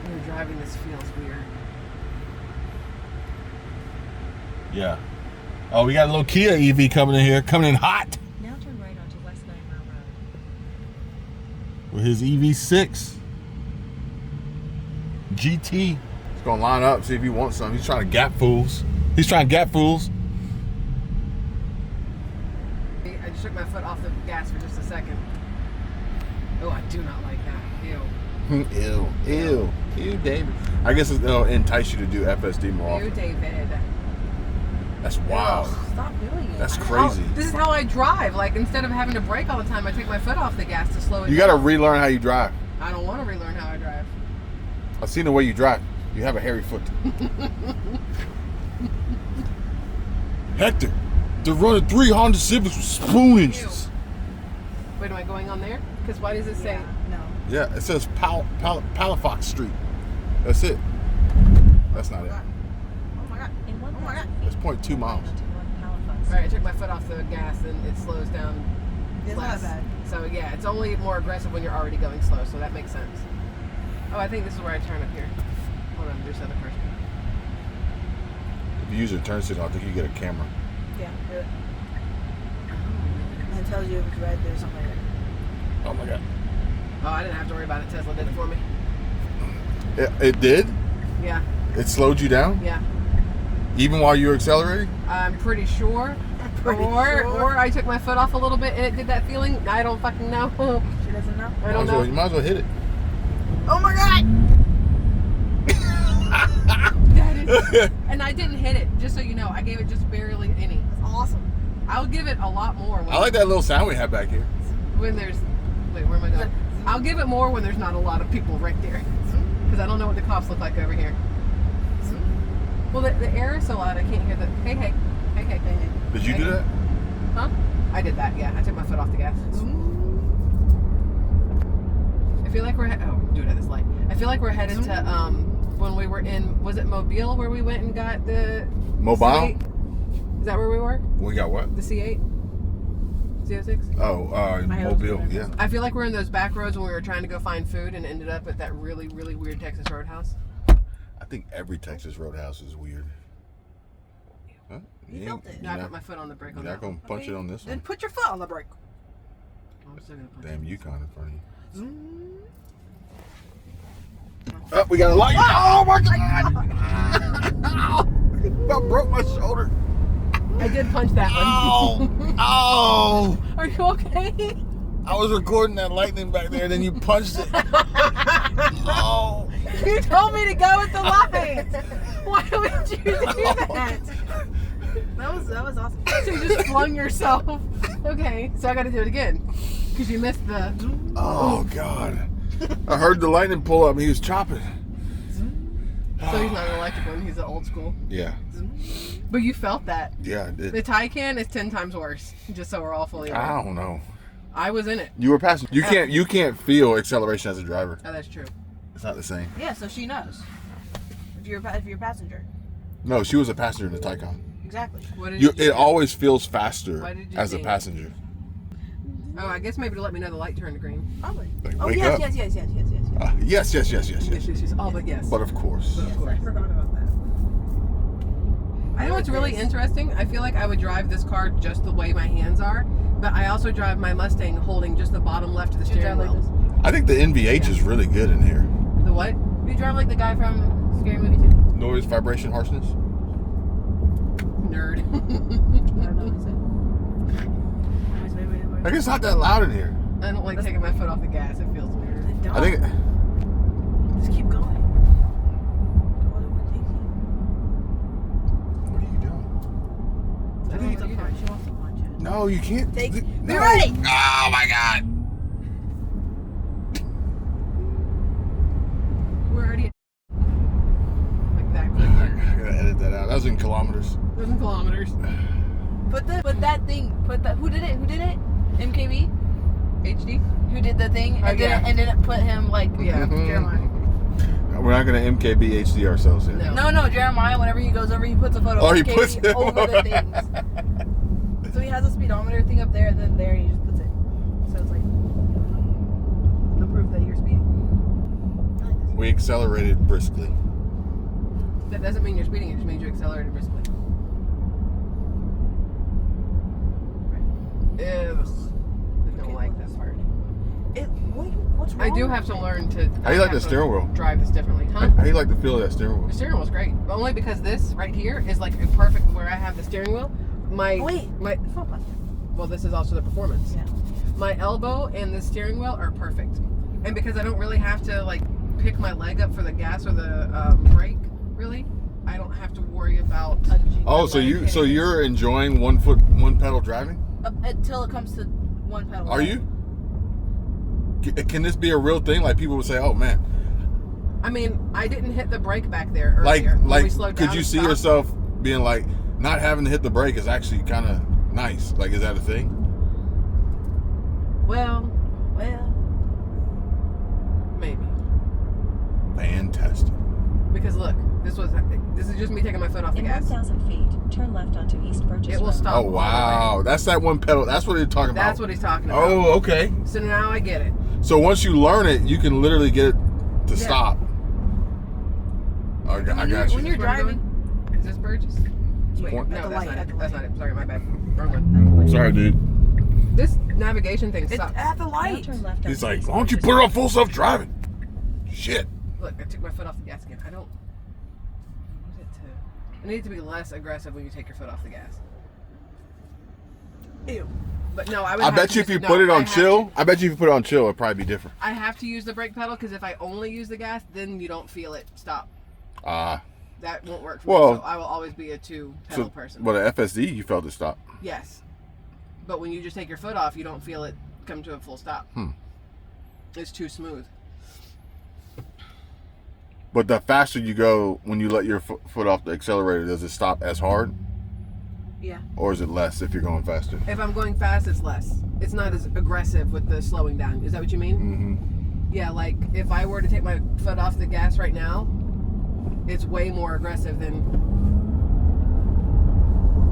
When you're driving, this feels weird. Yeah. Oh, we got a little Kia EV coming in here, coming in hot. Now turn right onto West 9 Mile Road. With his EV6 GT. He's gonna line up, see if he wants some. He's trying to gap fools. I just took my foot off the gas for just a second. Oh, I do not like that. Ew. Ew, David. I guess it'll entice you to do FSD more Ew, often. David. That's wild. Stop doing it. That's crazy. This is how I drive. Like, instead of having to brake all the time, I take my foot off the gas to slow it You down. gotta relearn how you drive. I don't want to relearn how I drive. I've seen the way you drive. You have a hairy foot. Hector, they're running 3 Honda Civics with spoon engines. Wait, am I going on there? Because why does it say? No. Yeah, it says Palafox Street. That's it. That's not it. Oh my god. In 1,000 It's 0.2 miles. onto 1 Halifax. All right, I took my foot off the gas and it slows down It's less. not bad. So yeah, it's only more aggressive when you're already going slow. So that makes sense. Oh, I think this is where I turn up here. Hold on, there's another person. If you use your turn signal, I think you get a camera. Yeah. Do it. And it tells you if it's red, there's something like that. Oh my god. Oh, I didn't have to worry about it. Tesla did it for me. It did? Yeah. It slowed you down? Yeah. Even while you were accelerating? I'm pretty sure. Or I took my foot off a little bit and it did that feeling. I don't fucking know. She doesn't know. I don't know. You might as well hit it. Oh my god! And I didn't hit it, just so you know. I gave it just barely any. That's awesome. I'll give it a lot more. I like that little sound we have back here. When there's... Wait, where am I going? I'll give it more when there's not a lot of people right there. Because I don't know what the cops look like over here. Well, the air is so loud, I can't hear the... Hey. Did you do that? Huh? I did that, yeah. I took my foot off the gas. I feel like we're... Oh, do it at this light. I feel like we're headed to... when we were in... Was it Mobile where we went and got the... Mobile? C8? Is that where we were? We got what? The C8? Z06? Oh, Mobile, yeah. I feel like we're in those back roads when we were trying to go find food and ended up at that really, really weird Texas Roadhouse. I think every Texas roadhouse is weird. Huh? You felt it. I put my foot on the brake on You're that not going to punch it on this Then one? put your foot on the brake. I'm still gonna punch Damn Yukon in front of you. Oh, we got a light. Oh my God! About broke my shoulder. I did punch that one. Oh! Are you okay? I was recording that lightning back there, then you punched it. Oh! You told me to go with the light. Why would you do that? That was awesome. So you just flung yourself. Okay, so I got to do it again because you missed the. Oh God! I heard the lightning pull up. And he was chopping. So he's not an electric one. He's an old school. Yeah. But you felt that. Yeah, I did. The Taycan is 10 times worse. Just so we're all fully aware. I don't know. I was in it. You were passing. You can't feel acceleration as a driver. Oh, that's true. It's not the same. Yeah, so she knows. If you're a passenger. No, she was a passenger in the Taycan. Exactly. What did you It always feels faster Why did you as a think? passenger. Oh, I guess maybe to let me know the light turned green. Probably. Like, Oh wake yes, up. yes. Yes. All but yes. But of course. Of course. I forgot about that. I know what's really interesting? I feel like I would drive this car just the way my hands are, but I also drive my Mustang holding just the bottom left of the steering drive like wheel. I think the NVH is really good in here. The what? You drive like the guy from Scary Movie 2. Noise, vibration, harshness. Nerd. I don't know what he said. Like it's not that loud in here. I don't like taking my foot off the gas. It feels weird. I think. Just keep going. What are you doing? I think it's a punch. She wants to punch it. No, you can't. Be No. ready. Oh my God. We're already like that quick. I gotta edit that out. That was in kilometers. 1,000 kilometers. Put that thing. Who did it? MKB? HD? Who did the thing Oh, and yeah. didn't put him like Yeah. Jeremiah. We're not gonna MKB HD ourselves here. No, Jeremiah, whenever he goes over, he puts a photo Oh, of he MKB puts it over the things. So he has a speedometer thing up there, and then there he just puts it. So it's like the proof that you're speeding. We accelerated briskly. That doesn't mean you're speeding. It just means you accelerated briskly. Ew. I don't like that part. What's wrong? I do have to learn to. How do you like have the to steering wheel? Drive this differently, huh? How do you like the feel of that steering wheel? The steering wheel's great, but only because this right here is like a perfect where I have the steering wheel. My well, this is also the performance. Yeah. My elbow and the steering wheel are perfect, and because I don't really have to like pick my leg up for the gas or the brake, really, I don't have to worry about. Oh, so you're enjoying one pedal driving? Until it comes to one pedal. Are you? Can this be a real thing? Like people would say, "Oh man." I mean, I didn't hit the brake back there earlier. when we slowed could down you and see stopped. yourself being like, not having to hit the brake is actually kind of nice? Like, is that a thing? Well, maybe. Fantastic. Because look, this is just me taking my foot off the In gas. 1,000 feet, turn left onto East Burgess It will Road. stop. Oh wow, that's that one pedal. That's what he's talking about. That's what he's talking about. Oh, okay. So now I get it. So once you learn it, you can literally get it to Yeah. stop. I got you. When you're driving, Is this Burgess? Wait, Point. no, At the that's light, not at it. the That's light. not it. Sorry, my bad. Wrong one. Sorry, dude. This navigation thing it's sucks. at the Now light. turn left He's onto like, East why don't you Burgess put it on Road. full self-driving? Shit. Look, I took my foot off the gas again. I need it to be less aggressive when you take your foot off the gas. Ew. But no, I would. I have bet to you use- if you no, put it I on have chill, to- I bet you if you put it on chill, it'd probably be different. I have to use the brake pedal because if I only use the gas, then you don't feel it stop. That won't work for me. Well, So I will always be a two-pedal person. But at FSD, you felt it stop. Yes. But when you just take your foot off, you don't feel it come to a full stop. It's too smooth. But the faster you go when you let your foot off the accelerator, does it stop as hard? Yeah. Or is it less if you're going faster? If I'm going fast, it's less. It's not as aggressive with the slowing down. Is that what you mean? Mm-hmm. Yeah, like if I were to take my foot off the gas right now, it's way more aggressive than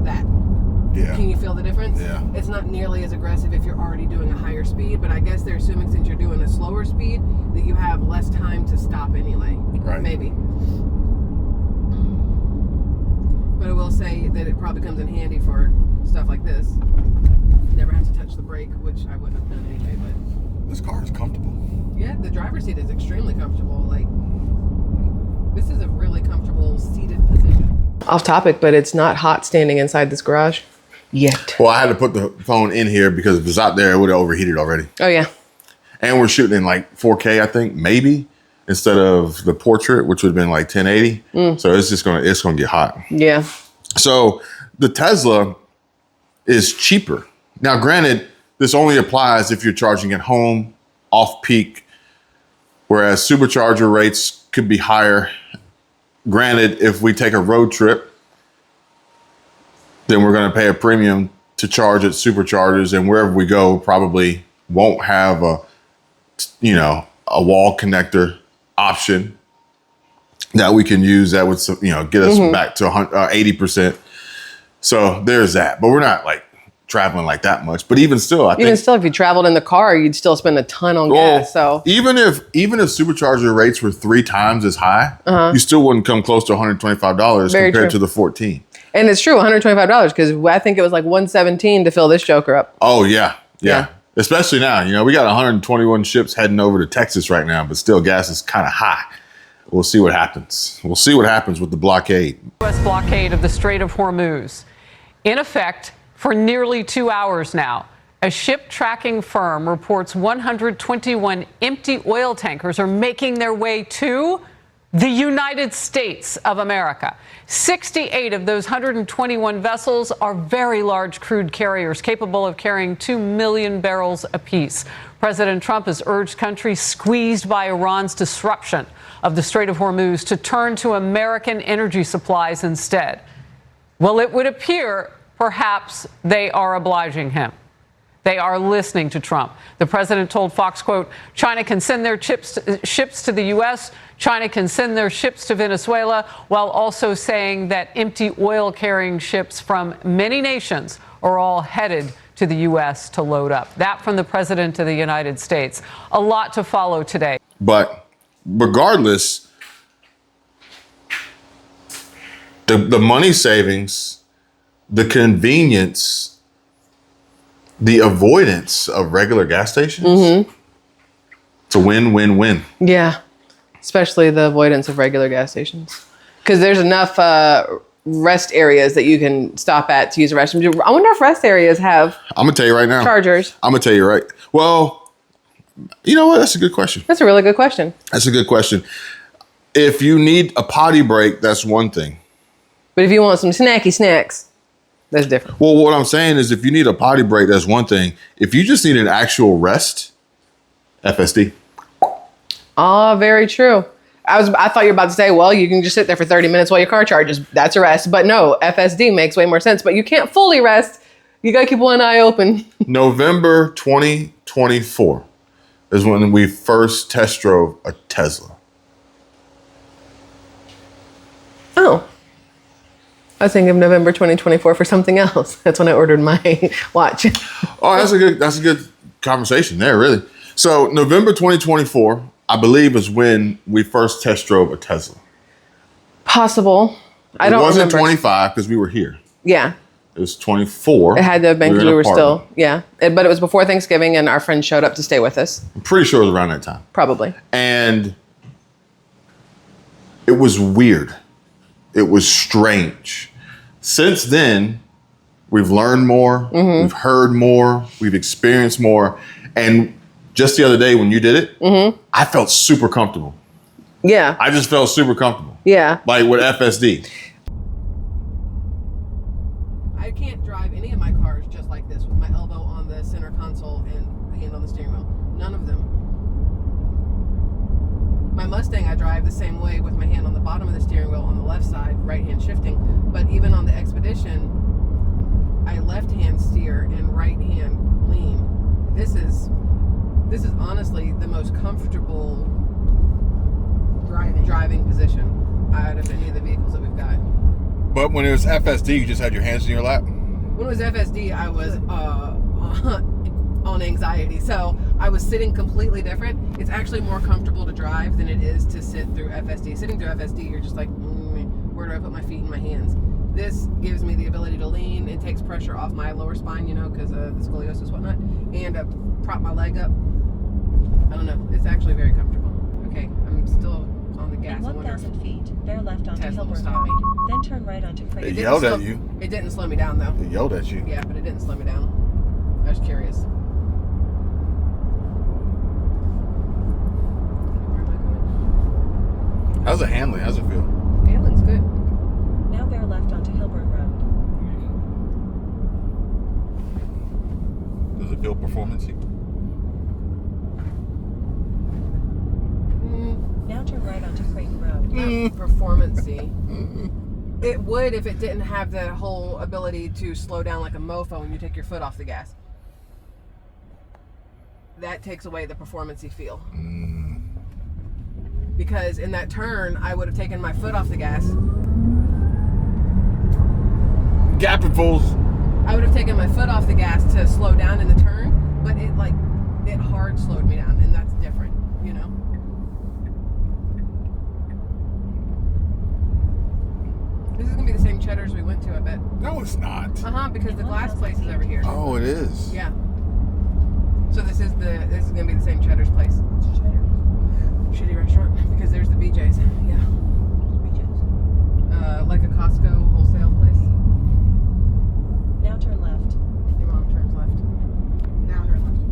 that. Yeah. Can you feel the difference? Yeah. It's not nearly as aggressive if you're already doing a higher speed, but I guess they're assuming since you're doing a slower speed that you have less time to stop anyway. Right. Maybe. But I will say that it probably comes in handy for stuff like this. Never have to touch the brake, which I wouldn't have done anyway, but... This car is comfortable. Yeah, the driver's seat is extremely comfortable. Like, this is a really comfortable seated position. Off topic, but it's not hot standing inside this garage yet. Well, I had to put the phone in here because if it's out there, it would have overheated already. Oh, yeah. And we're shooting in like 4K, I think, maybe, instead of the portrait, which would have been like 1080. So it's gonna get hot. Yeah. So the Tesla is cheaper. Now, granted, this only applies if you're charging at home, off-peak, whereas supercharger rates could be higher. Granted, if we take a road trip, then we're going to pay a premium to charge at superchargers, and wherever we go probably won't have a wall connector option that we can use that would, get us back to 80%. So there's that. But we're not like traveling like that much. But even still, I think if you traveled in the car, you'd still spend a ton on gas. So even if supercharger rates were 3 times as high, you still wouldn't come close to $125 compared to the 14. And it's true, $125, because I think it was like $117 to fill this joker up. Oh yeah. Especially now, we got 121 ships heading over to Texas right now, but still gas is kind of high. We'll see what happens. We'll see what happens with the blockade. U.S. blockade of the Strait of Hormuz. In effect, for nearly 2 hours now, a ship tracking firm reports 121 empty oil tankers are making their way to the United States of America. 68 of those 121 vessels are very large crude carriers capable of carrying 2 million barrels apiece. President Trump has urged countries squeezed by Iran's disruption of the Strait of Hormuz to turn to American energy supplies instead. Well, it would appear perhaps they are obliging him. They are listening to Trump. The president told Fox, quote, China can send their ships to the U.S., China can send their ships to Venezuela, while also saying that empty oil-carrying ships from many nations are all headed to the U.S. to load up. That from the president of the United States. A lot to follow today. But regardless, the money savings, the convenience, the avoidance of regular gas stations, it's a win-win-win. Yeah, especially the avoidance of regular gas stations. Because there's enough rest areas that you can stop at to use a restroom. I wonder if rest areas have I'm going to tell you right now. Chargers. I'm going to tell you right. Well, you know what? That's a good question. That's a really good question. That's a good question. If you need a potty break, that's one thing. But if you want some snacky snacks, that's different. Well, what I'm saying is if you need a potty break, that's one thing. If you just need an actual rest, FSD. Ah, very true. I thought you were about to say, well, you can just sit there for 30 minutes while your car charges. That's a rest. But no, FSD makes way more sense. But you can't fully rest. You got to keep one eye open. November 2024 is when we first test drove a Tesla. Oh. I was thinking of November 2024 for something else. That's when I ordered my watch. Oh, that's a good conversation there, really. So November 2024, I believe, is when we first test drove a Tesla. Possible. I don't remember. It wasn't 25 because we were here. Yeah. It was 24. It had to have been because we were still, yeah. But it was before Thanksgiving and our friend showed up to stay with us. I'm pretty sure it was around that time. Probably. And it was weird. It was strange. Since then, we've learned more, we've heard more, we've experienced more. And just the other day when you did it, I felt super comfortable. Yeah. I just felt super comfortable. Yeah. Like with FSD. I can't drive any of my cars just like this with my elbow on the center console and hand on the steering wheel. None of them. My Mustang I drive the same way with my hand on the bottom of the steering wheel on the left side, right hand shifting. But even on the Expedition, I left hand steer and right hand lean. This is honestly the most comfortable driving position out of any of the vehicles that we've got. But when it was FSD, you just had your hands in your lap? When it was FSD, I was on anxiety. So I was sitting completely different. It's actually more comfortable to drive than it is to sit through FSD. Sitting through FSD, you're just like, where do I put my feet and my hands? This gives me the ability to lean. It takes pressure off my lower spine, you know, because of the scoliosis, whatnot, and prop my leg up. I don't know. It's actually very comfortable. Okay, I'm still on the gas. In 1,000 feet, bear left onto Tesla will Hilbert stop me. Road. Then turn right onto Freight. It yelled at you. It didn't slow me down, though. It yelled at you. Yeah, but it didn't slow me down. I was curious. Where am I going? How's it handling? How's it feel? Handling's good. Now bear left onto Hilbert Road. Does it feel performance-y? Now turn right onto Creighton Road. Not performance-y. It would if it didn't have the whole ability to slow down like a mofo when you take your foot off the gas. That takes away the performance-y feel. Because in that turn, I would have taken my foot off the gas. Gapping fools. I would have taken my foot off the gas to slow down in the turn, but it hard slowed me down, and that's different, you know? This is gonna be the same Cheddar's we went to, I bet. No, it's not. Because the glass place is over here. Oh, it is. Yeah. So this is gonna be the same Cheddar's place. Shitty restaurant because there's the BJ's. Yeah. BJ's. Like a Costco wholesale place. Now turn left. Your mom turns left. Now turn left.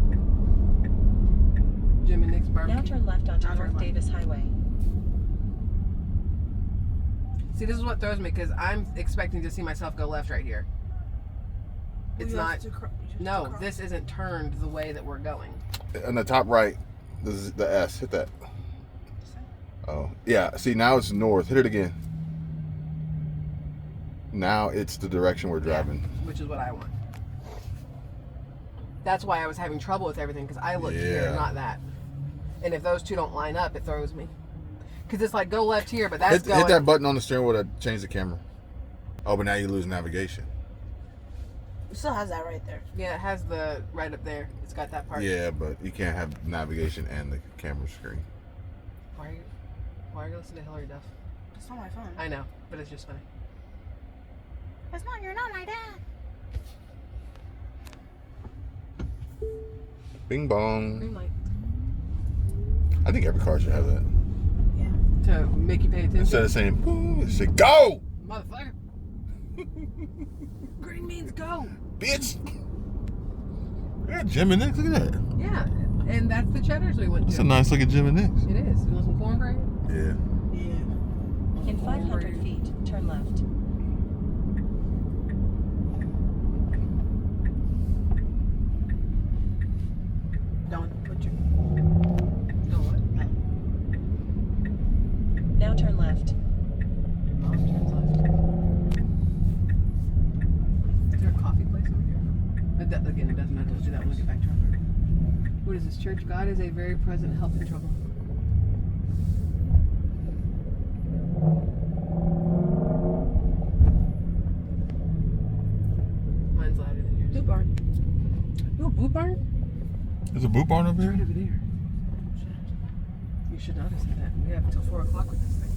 Jim and Nick's barbecue. Now turn left onto Now turn North left. Davis Highway. See, this is what throws me because I'm expecting to see myself go left right here. It's not. No, this isn't turned the way that we're going. On the top right, this is the S. Hit that. Oh, yeah. See, now it's north. Hit it again. Now it's the direction we're driving. Which is what I want. That's why I was having trouble with everything because I looked here, not that. And if those two don't line up, it throws me. Because it's like go left here, but that's hit that button on the steering wheel to change the camera. Oh, but now you lose navigation. It still has that right there. Yeah, it has the right up there. It's got that part. Yeah, but you can't have navigation and the camera screen. Why are you listening to Hillary Duff? It's not my phone. I know, but it's just funny. It's not. You're not my dad. Bing bong. Green light. I think every car should have that. To make you pay attention. Instead of saying, "Boo," say, "Go!" Motherfucker. Green means go. Bitch. Yeah, Jim and Nick's, look at that. Yeah, and that's the Cheddar's we went to. That's a nice looking Jim and Nick's. It is. You want some cornbread? Yeah. In 500 feet, turn left. Don't put your... No, what? Now turn left. Mom turns left. Is there a coffee place over here? Again, it doesn't matter. We'll do that when we get back to our room. What is this church? God is a very present help in trouble. Mine's louder than yours. Boot barn. Oh, boot barn? There's a boot barn over here? Right over there. You should not have said that. We have until 4 o'clock with this thing.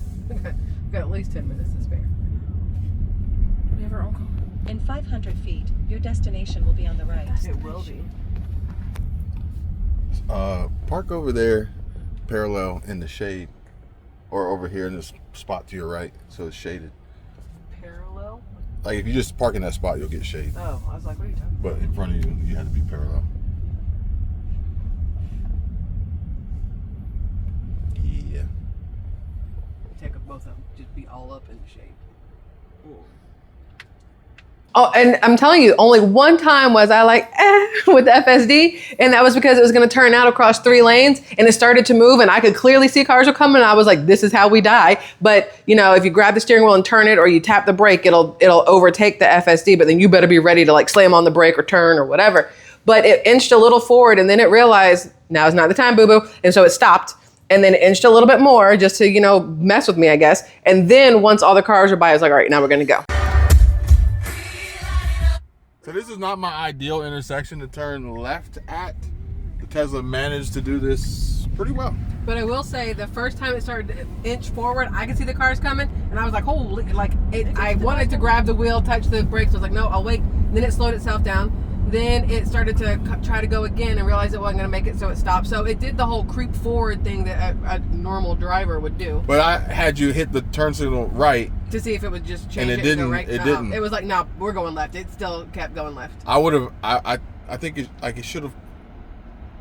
We've got at least 10 minutes to spare. We have our own car. In 500 feet, your destination will be on the right. It will be. Park over there, parallel in the shade, or over here in this spot to your right, so it's shaded. Parallel? Like if you just park in that spot, you'll get shade. Oh, I was like, what are you talking about? But in front of you, you have to be parallel. Yeah. Take up both of them. Just be all up in the shade. Ooh. Oh, and I'm telling you, only one time was I like, with the FSD, and that was because it was going to turn out across 3 lanes, and it started to move, and I could clearly see cars were coming, and I was like, this is how we die. But, you know, if you grab the steering wheel and turn it, or you tap the brake, it'll overtake the FSD, but then you better be ready to like slam on the brake or turn or whatever. But it inched a little forward, and then it realized, now is not the time, boo-boo, and so it stopped. And then it inched a little bit more just to, you know, mess with me, I guess. And then once all the cars were by, I was like, all right, now we're going to go. So this is not my ideal intersection to turn left at. The Tesla managed to do this pretty well. But I will say, the first time it started to inch forward, I could see the cars coming, and I was like, holy, I wanted to grab the wheel, touch the brakes. I was like, no, I'll wait. And then it slowed itself down. Then it started to try to go again and realized it wasn't going to make it, so it stopped. So it did the whole creep forward thing that a normal driver would do. But I had you hit the turn signal right. To see if it would just change and it didn't, and go right. It didn't. It was like, no, we're going left. It still kept going left. I would have, I think it should have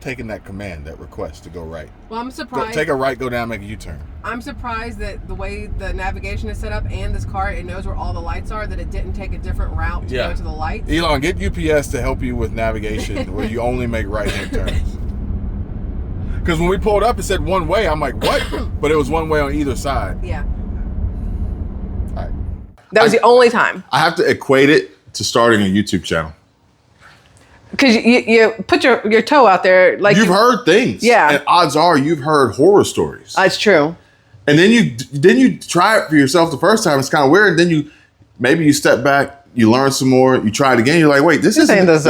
taken that command, that request to go right. Well, I'm surprised. Take a right, go down, make a U-turn. I'm surprised that the way the navigation is set up and this car, it knows where all the lights are, that it didn't take a different route to go to the lights. Elon, get UPS to help you with navigation where you only make right-hand turns. Because when we pulled up, it said one way. I'm like, what? But it was one way on either side. Yeah. All right. That was the only time. I have to equate it to starting a YouTube channel. Because you put your toe out there, like you've heard things, and odds are you've heard horror stories. That's true. And then you try it for yourself the first time. It's kind of weird. Then maybe you step back, you learn some more, you try it again. You're like, wait, this isn't as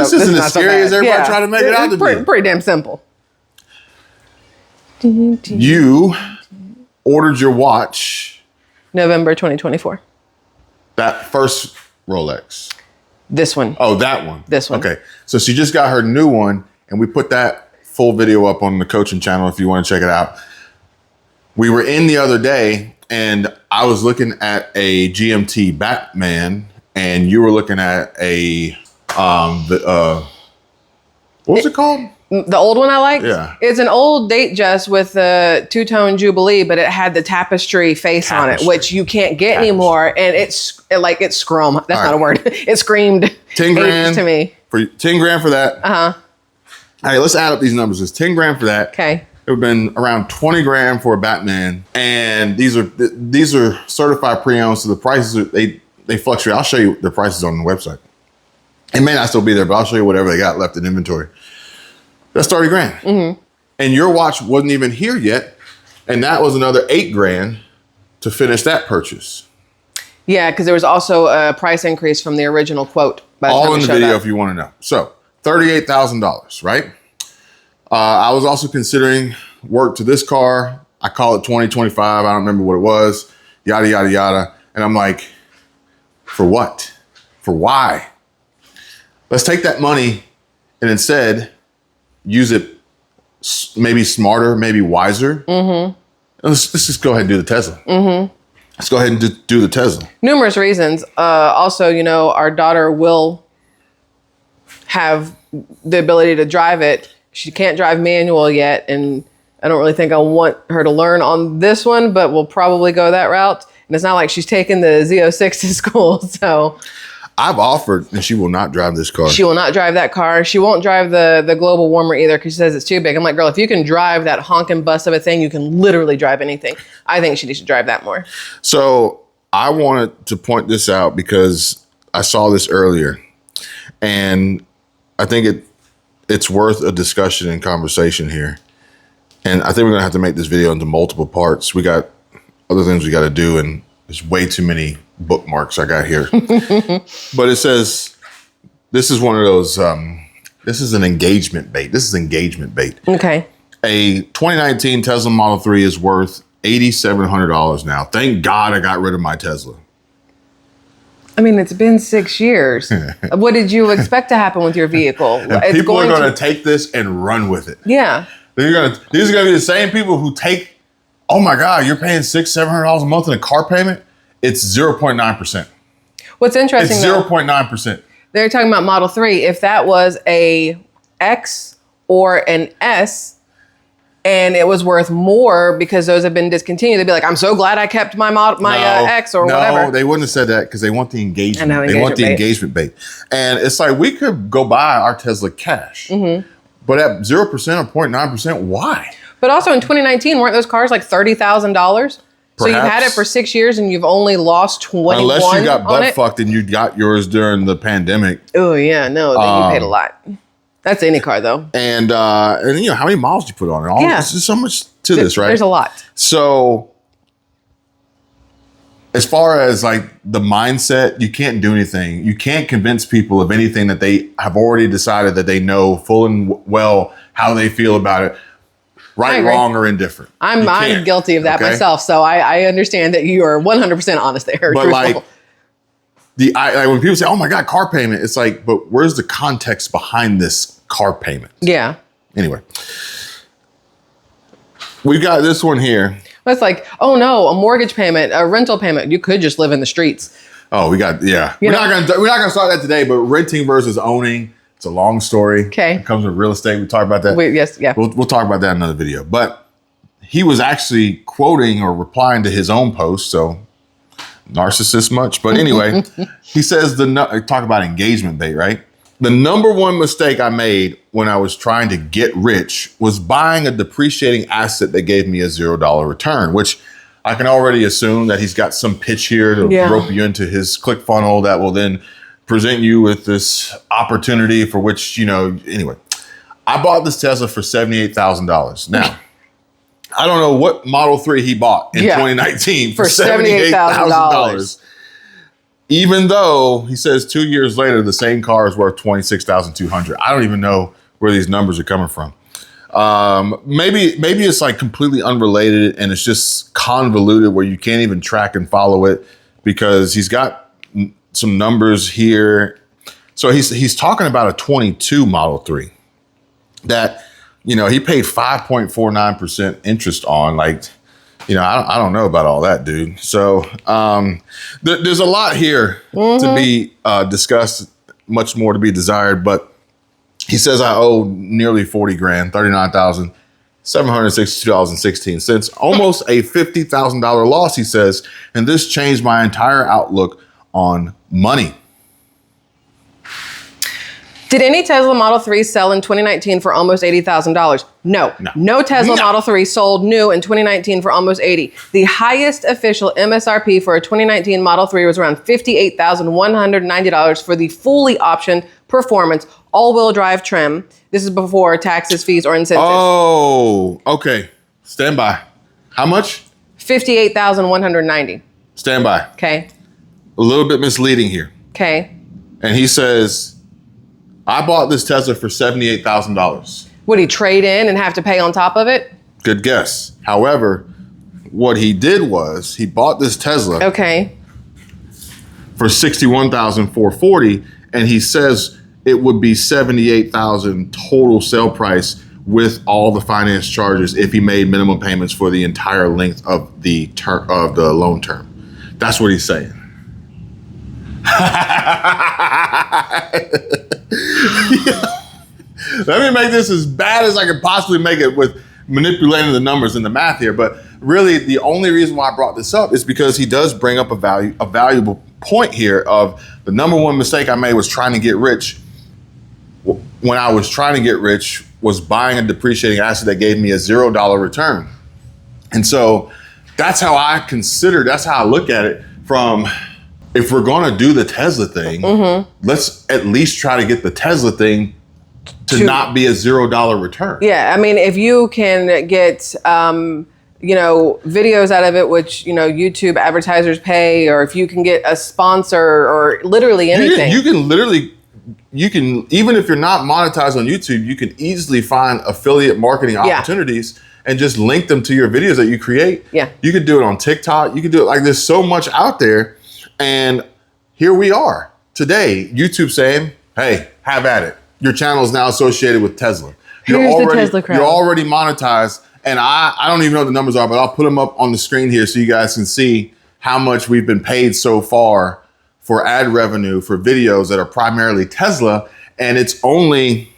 scary as everybody trying to make it out to be. Pretty damn simple. You ordered your watch November 2024. That first Rolex. This one. Oh, that one. This one. Okay. So she just got her new one, and we put that full video up on the coaching channel if you want to check it out. We were in the other day, and I was looking at a GMT Batman, and you were looking at a what was it called? The old one I liked? Yeah. It's an old Datejust with a two-tone Jubilee, but it had the tapestry face on it, which you can't get anymore. And it's scrum. That's not a word. It screamed 10 grand to me. For 10 grand for that. Uh-huh. All right, let's add up these numbers. It's 10 grand for that. Okay. It would have been around 20 grand for a Batman. And these are certified pre-owned, so the prices they fluctuate. I'll show you the prices on the website. It may not still be there, but I'll show you whatever they got left in inventory. That's 30 grand. Mm-hmm. And your watch wasn't even here yet. And that was another 8 grand to finish that purchase. Yeah, because there was also a price increase from the original quote. All in the video if you want to know. So $38,000, right? I was also considering work to this car. I call it 2025. I don't remember what it was. Yada, yada, yada. And I'm like, for what? For why? Let's take that money and instead use it maybe smarter, maybe wiser. Mm-hmm. Let's just go ahead and do the Tesla. Mm-hmm. Let's go ahead and do the Tesla. Numerous reasons. Also, our daughter will have the ability to drive it. She can't drive manual yet, and I don't really think I want her to learn on this one, but we'll probably go that route. And it's not like she's taking the Z06 to school, so... I've offered, and she will not drive this car. She will not drive that car. She won't drive the global warmer either because she says it's too big. I'm like, girl, if you can drive that honking bus of a thing, you can literally drive anything. I think she needs to drive that more. So I wanted to point this out because I saw this earlier, and I think it's worth a discussion and conversation here. And I think we're going to have to make this video into multiple parts. We got other things we got to do, and there's way too many bookmarks I got here. But it says, this is one of those, this is an engagement bait. This is engagement bait. Okay. A 2019 Tesla Model 3 is worth $8,700 now. Thank God I got rid of my Tesla. I mean, it's been 6 years. What did you expect to happen with your vehicle? People are going to take this and run with it. Yeah. These are going to be the same people who take, oh my God, you're paying $600-700 a month in a car payment? It's 0.9%. What's interesting, it's 0.9%. They're talking about Model 3. If that was a X or an S and it was worth more because those have been discontinued, they'd be like, I'm so glad I kept my X or whatever. No, they wouldn't have said that because they want the engagement. I know, they want the bait. engagement bait. And it's like, we could go buy our Tesla cash. Mm-hmm. But at 0% or 0.9%, why? But also in 2019, weren't those cars like $30,000? So you've had it for 6 years and you've only lost 21 Unless you got butt it? fucked and you got yours during the pandemic. Oh yeah, no, then you paid a lot. That's any car though. And how many miles do you put on it? There's so much to this, right? There's a lot. So as far as like the mindset, you can't do anything. You can't convince people of anything that they have already decided that they know full and well how they feel about it. right, agree. wrong, or indifferent. I'm guilty of that myself, so I understand that you are 100% honest there. But truthful. like when people say, "Oh my God, car payment," it's like, but where's the context behind this car payment? Yeah. Anyway, we got this one here. It's like, oh no, a mortgage payment, a rental payment. You could just live in the streets. Oh, we're not gonna start that today. But renting versus owning, it's a long story. Okay. It comes with real estate. We talk about that. Yes, yeah. We'll talk about that in another video. But he was actually quoting or replying to his own post. So narcissist much. But anyway, he says talk about engagement bait, right? The number one mistake I made when I was trying to get rich was buying a depreciating asset that gave me a $0 return, which I can already assume that he's got some pitch here to rope you into his ClickFunnels that will then present you with this opportunity for which, anyway. I bought this Tesla for $78,000. Now, I don't know what Model 3 he bought in 2019 for $78,000. Even though he says 2 years later, the same car is worth $26,200. I don't even know where these numbers are coming from. Maybe it's like completely unrelated and it's just convoluted where you can't even track and follow it because he's got some numbers here. So he's talking about a 22 Model 3 that, he paid 5.49% interest on. Like, I don't know about all that, dude. So there's a lot here to be discussed, much more to be desired. But he says I owe nearly 40 grand, $39,762.16, almost a $50,000 loss, he says. And this changed my entire outlook on money. Did any Tesla Model 3 sell in 2019 for almost $80,000? No. No Tesla Model 3 sold new in 2019 for almost $80,000. The highest official MSRP for a 2019 Model 3 was around $58,190 for the fully optioned performance all-wheel drive trim. This is before taxes, fees, or incentives. Oh, okay. Stand by. How much? $58,190. Stand by. Okay. A little bit misleading here. Okay. And he says, I bought this Tesla for $78,000. Would he trade in and have to pay on top of it? Good guess. However, what he did was he bought this Tesla for $61,440, and he says it would be $78,000 total sale price with all the finance charges if he made minimum payments for the entire length of the loan term. That's what he's saying. Let me make this as bad as I could possibly make it with manipulating the numbers and the math here. But really, the only reason why I brought this up is because he does bring up a valuable point here of the number one mistake I made was trying to get rich. When I was trying to get rich was buying a depreciating asset that gave me a $0 return. And so that's how I look at it from, if we're going to do the Tesla thing, let's at least try to get the Tesla thing to not be a $0 return. Yeah, I mean, if you can get, videos out of it, which, YouTube advertisers pay, or if you can get a sponsor or literally anything. You can, even if you're not monetized on YouTube, you can easily find affiliate marketing opportunities and just link them to your videos that you create. Yeah. You could do it on TikTok. You could do it, like, there's so much out there. And here we are today, YouTube saying, hey, have at it. Your channel is now associated with Tesla. You're already monetized. And I don't even know what the numbers are, but I'll put them up on the screen here so you guys can see how much we've been paid so far for ad revenue for videos that are primarily Tesla. And it's only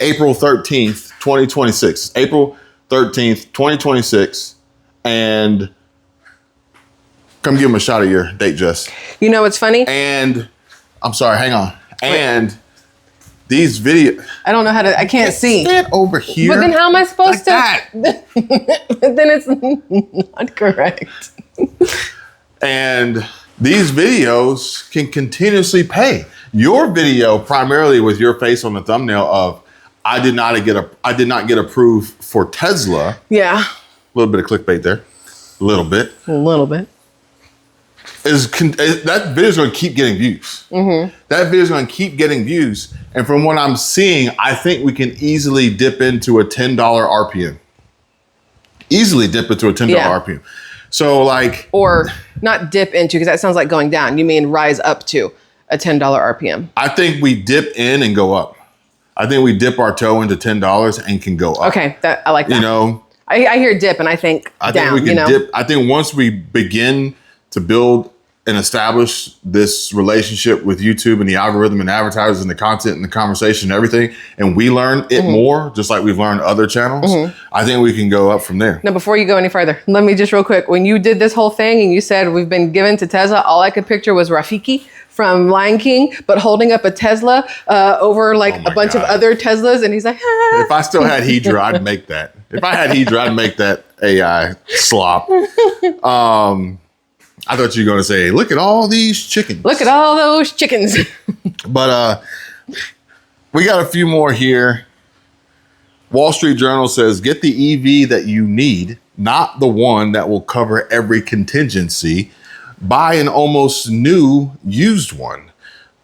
April 13th, 2026. April 13th, 2026. And come give him a shot of your date, Jess. You know what's funny? And I'm sorry, hang on. And these videos. I don't know how to, I can't see. Stand over here. But then how am I supposed to? That. Then it's not correct. And these videos can continuously pay. Your video, primarily with your face on the thumbnail of, I did not get approved for Tesla. Yeah. A little bit of clickbait there. A little bit. That video is going to keep getting views. That video is going to keep getting views. And from what I'm seeing, I think we can easily dip into a $10 RPM. easily dip into a $10 RPM. So like, or not dip into, because that sounds like going down. You mean rise up to a $10 RPM? I think we dip in and go up. I think we dip our toe into $10 and can go up. Okay, I like that. You know, I hear dip and I think I down. think we can dip. I think once we begin to build and establish this relationship with YouTube and the algorithm and advertisers and the content and the conversation and everything, and we learn it more, just like we've learned other channels, I think we can go up from there. Now, before you go any further, let me just real quick. When you did this whole thing and you said we've been given to Tesla, all I could picture was Rafiki from Lion King, but holding up a Tesla over like a bunch of other Teslas, and he's like, ah. If I still had Hedra, I'd make that. If I had Hedra, I'd make that AI slop. I thought you were going to say, look at all these chickens. Look at all those chickens. But we got a few more here. Wall Street Journal says, get the EV that you need, not the one that will cover every contingency. Buy an almost new used one.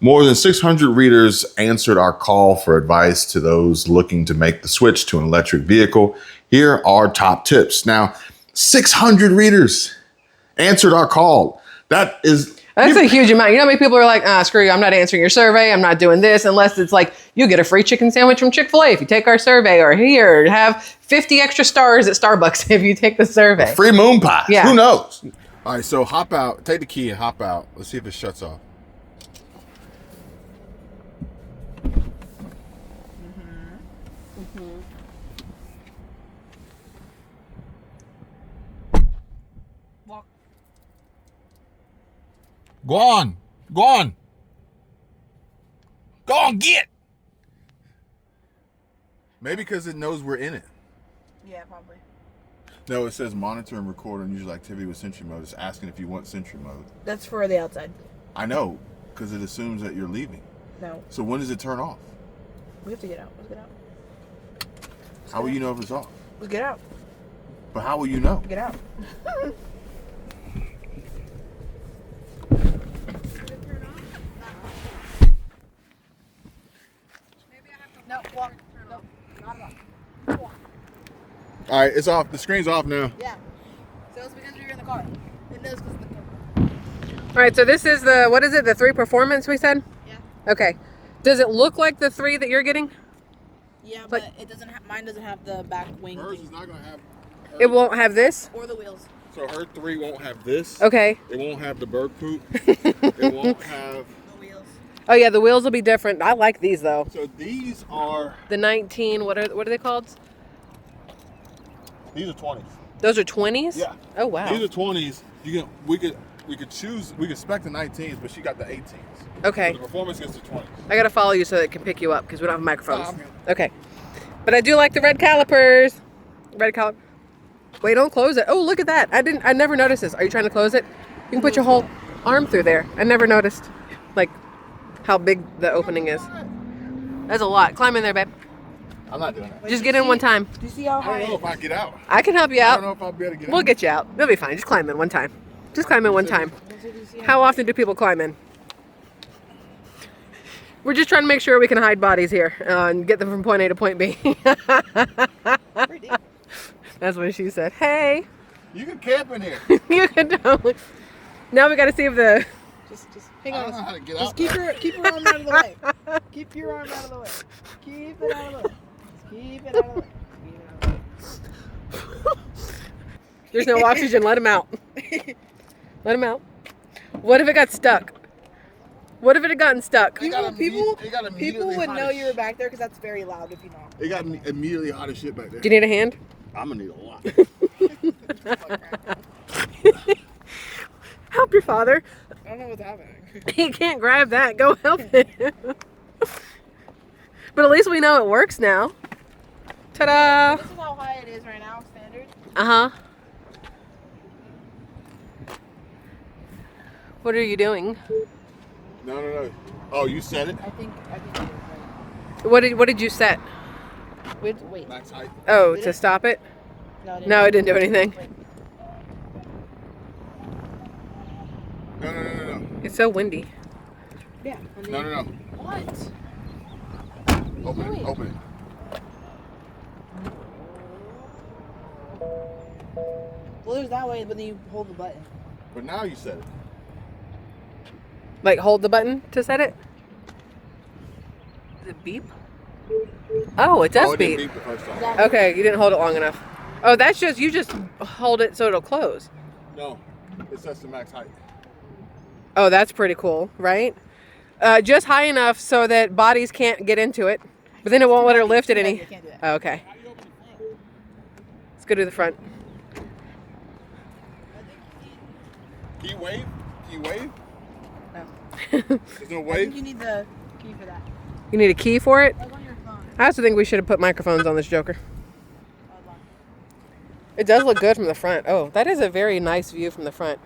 More than 600 readers answered our call for advice to those looking to make the switch to an electric vehicle. Here are top tips. Now, 600 readers answered our call. That's a huge amount. You know how many people are like, screw you, I'm not answering your survey. I'm not doing this unless it's like you get a free chicken sandwich from Chick-fil-A if you take our survey, or here, have 50 extra stars at Starbucks if you take the survey. Free moon pie. Yeah. Who knows? All right, so hop out. Take the key and hop out. Let's see if it shuts off. Go on. Go on. Go on, get. Maybe because it knows we're in it. Yeah, probably. No, it says monitor and record unusual activity with Sentry mode. It's asking if you want Sentry mode. That's for the outside. I know, because it assumes that you're leaving. No. So when does it turn off? We have to get out. Let's get out. How will you know if it's off? Let's get out. But how will you know? Get out. No, walk. No, not at all. Walk. All right, it's off. The screen's off now. Yeah. So it's because you're in the car. It knows because of the car. All right, so this is the, what is it, the 3 performance we said? Yeah. Okay. Does it look like the 3 that you're getting? Yeah, but it doesn't have, mine doesn't have the back wing. Hers is not going to have. It won't have this? Or the wheels. So her 3 won't have this. Okay. It won't have the bird poop. It won't have. Oh yeah, the wheels will be different. I like these though. So these are the 19. What are they called? These are 20s. Those are 20s? Yeah. Oh wow. These are 20s. We could choose. We could spec the 19s, but she got the 18s. Okay. So the performance gets the 20s. I gotta follow you so that it can pick you up because we don't have microphones. Okay. But I do like the red calipers. Red caliper. Wait, don't close it. Oh, look at that. I never noticed this. Are you trying to close it? You can put your whole arm through there. I never noticed. Like how big the opening is. That's a lot. Climb in there, babe. I'm not doing that. Just get in one time. Do you see how high? I don't know if I get out. I can help you I out. don't know if I'll be able to get out. We'll get you out. You'll be fine. Just climb in one time. Just climb in one time. How often do people climb in? We're just trying to make sure we can hide bodies here and get them from point A to point B. That's what she said. Hey. You can camp in here. You can totally. Now we got to see if the. Just hang on. I don't know how to get Just out. keep your arm out of the way. Keep your arm out of the way. Keep it out of the way. Keep it out of the way. Keep it out of the way. There's no oxygen. Let him out. Let him out. What if it got stuck? What if it had gotten stuck? People immediately would hot know as you were back there because that's very loud if you know. It got immediately hot as shit back there. Do you need a hand? I'm gonna need a lot. Help your father. I don't know what's happening. He can't grab that. Go help him. But at least we know it works now. Ta-da! This is how high it is right now, standard. Uh-huh. What are you doing? No. Oh, you said it? I think What did you set? wait. Max height. Oh, Did to it? stop it? No, it didn't do anything. No. It's so windy. Yeah. No. What? Open it. Well, there's that way, but then you hold the button. But now you said it. Like hold the button to set it? Does it beep? Oh, it does Oh, it didn't beep. beep the first time. Okay, you didn't hold it long enough. Oh, that's just, you just hold it so it'll close. No, it sets the max height. Oh, that's pretty cool, right? Just high enough so that bodies can't get into it, but then it won't let her lift it any. Oh, okay. Let's go to the front. Can you wave? Can you wave? No. There's no I wave? think you need the key for that. You need a key for it? That's on your phone. I also think we should have put microphones on this joker. It does look good from the front. Oh, that is a very nice view from the front.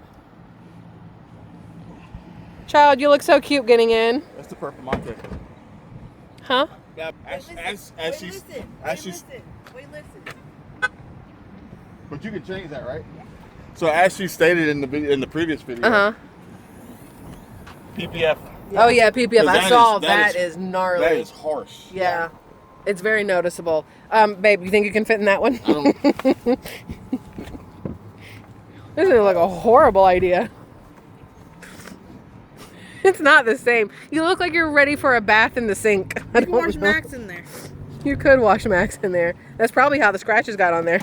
Child, you look so cute getting in. That's the purple Monte. Huh? Yeah, as she's. Wait, listen. But you can change that, right? So as she stated in the previous video. Uh-huh. PPF. Oh yeah, PPF. I saw that is gnarly. That is harsh. Yeah. It's very noticeable. Babe, you think you can fit in that one? I don't. This is like a horrible idea. It's not the same. You look like you're ready for a bath in the sink. You can wash Max in there. You could wash Max in there. That's probably how the scratches got on there.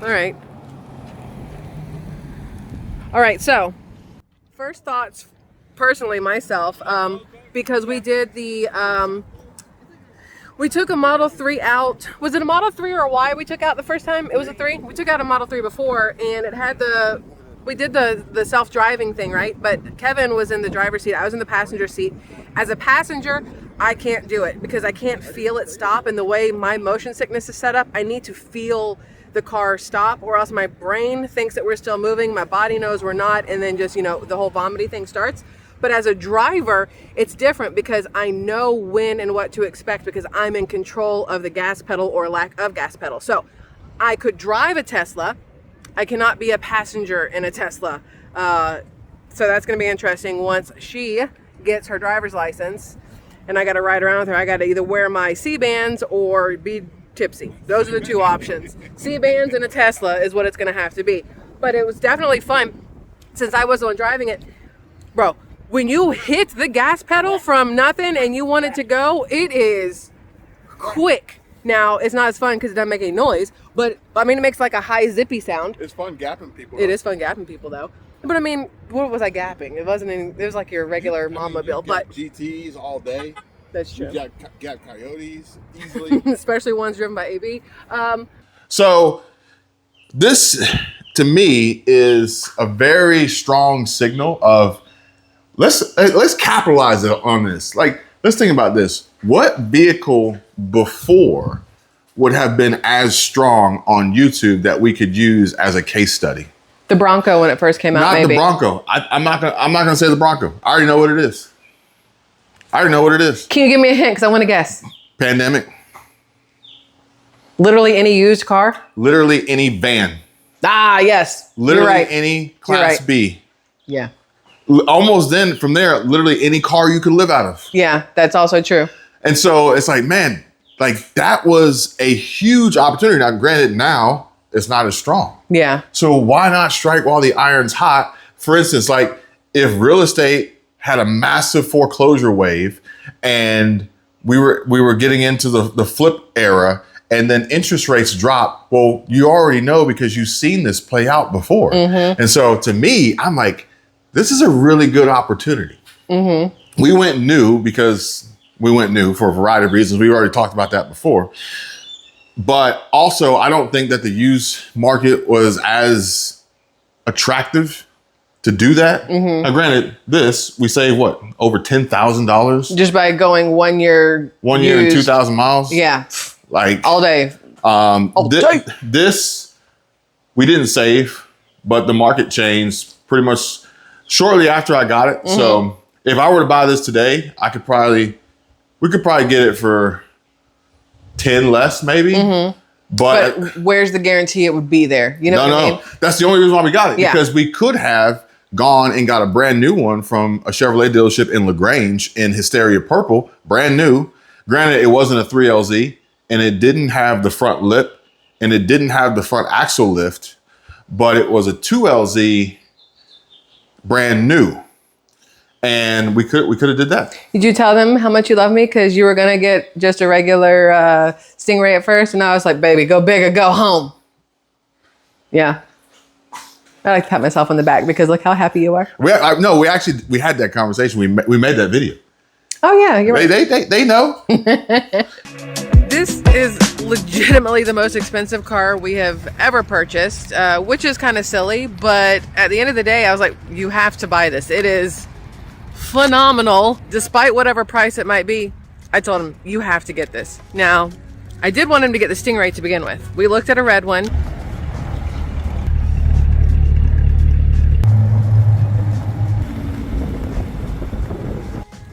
All right. All right, so first thoughts personally myself, because we did the, we took a Model 3 out. Was it a Model 3 or a Y we took out the first time? It was a 3? We took out a Model 3 before, and it had we did the self-driving thing, right? But Kevin was in the driver's seat. I was in the passenger seat. As a passenger, I can't do it because I can't feel it stop. And the way my motion sickness is set up, I need to feel the car stop, or else my brain thinks that we're still moving, my body knows we're not, and then just, you know, the whole vomiting thing starts. But as a driver, it's different because I know when and what to expect because I'm in control of the gas pedal or lack of gas pedal. So I could drive a Tesla. I cannot be a passenger in a Tesla. So that's going to be interesting once she gets her driver's license and I got to ride around with her. I got to either wear my C-bands or be tipsy. Those are the two options. C-bands and a Tesla is what it's going to have to be. But it was definitely fun since I was the one driving it. Bro, when you hit the gas pedal from nothing and you want it to go, it is quick. Now, it's not as fun because it doesn't make any noise, but I mean, it makes like a high zippy sound. It's fun gapping people. It is fun gapping people though. But I mean, what was I gapping? It wasn't any, it was like your regular mobile, but GTs all day. That's true. You got coyotes easily. Especially ones driven by AB. So this, to me, is a very strong signal of let's capitalize on this. Like, let's think about this. What vehicle before would have been as strong on YouTube that we could use as a case study? The Bronco when it first came out, Not maybe. the Bronco. I'm not gonna say the Bronco. I already know what it is. Can you give me a hint? Because I want to guess. Pandemic. Literally any used car? Literally any van. Ah, yes. Literally You're right. any Class B. Yeah. Almost then, from there, literally any car you could live out of. Yeah, that's also true. And so it's like, man, like that was a huge opportunity. Now, granted, now it's not as strong. Yeah. So why not strike while the iron's hot? For instance, like if real estate had a massive foreclosure wave and we were getting into the flip era and then interest rates drop, well, you already know because you've seen this play out before. Mm-hmm. And so to me, I'm like, this is a really good opportunity. Mm-hmm. We went new because we went new for a variety of reasons. We already talked about that before. But also, I don't think that the used market was as attractive to do that. Mm-hmm. Now, granted, we saved what, over $10,000 just by going 1 year. 1 year and 2,000 miles. Yeah, like all day. This we didn't save, but the market changed pretty much shortly after I got it. Mm-hmm. So if I were to buy this today, we could probably get it for 10 less, maybe. Mm-hmm. But where's the guarantee it would be there? You know what I mean? That's the only reason why we got it. Yeah. Because we could have gone and got a brand new one from a Chevrolet dealership in LaGrange in Hysteria Purple, brand new. Granted, it wasn't a 3LZ and it didn't have the front lip and it didn't have the front axle lift, but it was a 2LZ brand new. And we could have did that. Did you tell them how much you love me? Because you were going to get just a regular Stingray at first. And I was like, baby, go big or go home. Yeah. I like to pat myself on the back because look how happy you are. We had that conversation. We made that video. Oh, yeah. You're right. They know. This is legitimately the most expensive car we have ever purchased, which is kind of silly. But at the end of the day, I was like, you have to buy this. It is phenomenal, despite whatever price it might be. I told him, you have to get this. Now, I did want him to get the Stingray to begin with. We looked at a red one.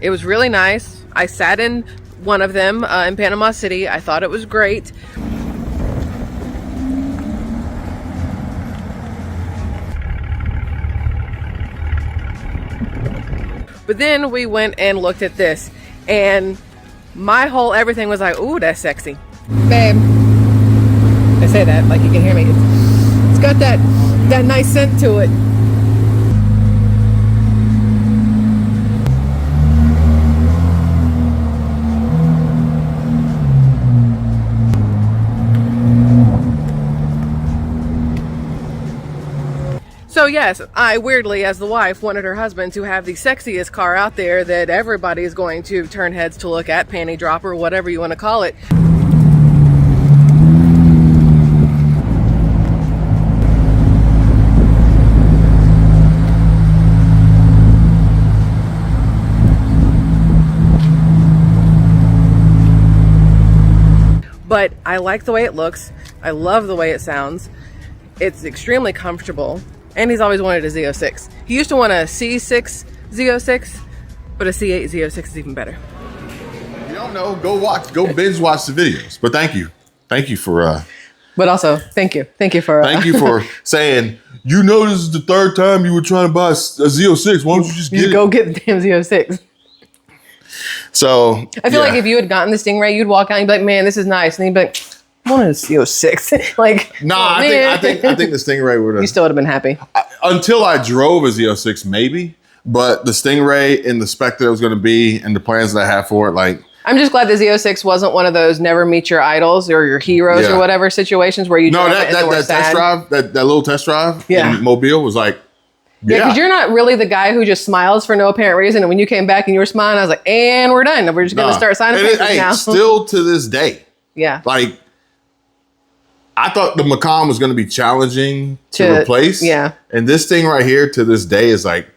It was really nice. I sat in one of them in Panama City. I thought it was great. But then we went and looked at this, and my whole everything was like, ooh, that's sexy. Babe, I say that like you can hear me. It's got that nice scent to it. So yes, I weirdly, as the wife, wanted her husband to have the sexiest car out there that everybody is going to turn heads to look at, panty dropper, whatever you want to call it. But I like the way it looks. I love the way it sounds. It's extremely comfortable. And he's always wanted a Z06. He used to want a C6 Z06, but a C8 Z06 is even better. You don't know, go binge watch the videos. But thank you for but also thank you for thank you for saying, you know, this is the third time you were trying to buy a Z06. Why don't you just get it? Go get the damn Z06. So I feel like if you had gotten the Stingray, you'd walk out and you'd be like, man, this is nice. And you'd be like, I wanted a Z06. Like, nah, I think the Stingray would have. You still would have been happy. Until I drove a Z06, maybe. But the Stingray and the spec that it was going to be and the plans that I have for it, like. I'm just glad the Z06 wasn't one of those never meet your idols or your heroes or whatever situations where you drove it and were sad. Test drive, that little test drive in Mobile was like, yeah, because you're not really the guy who just smiles for no apparent reason. And when you came back and you were smiling, I was like, and we're done. We're just going to start signing papers now. Still to this day. Yeah. Like, I thought the Macan was going to be challenging to replace. Yeah. And this thing right here to this day is like,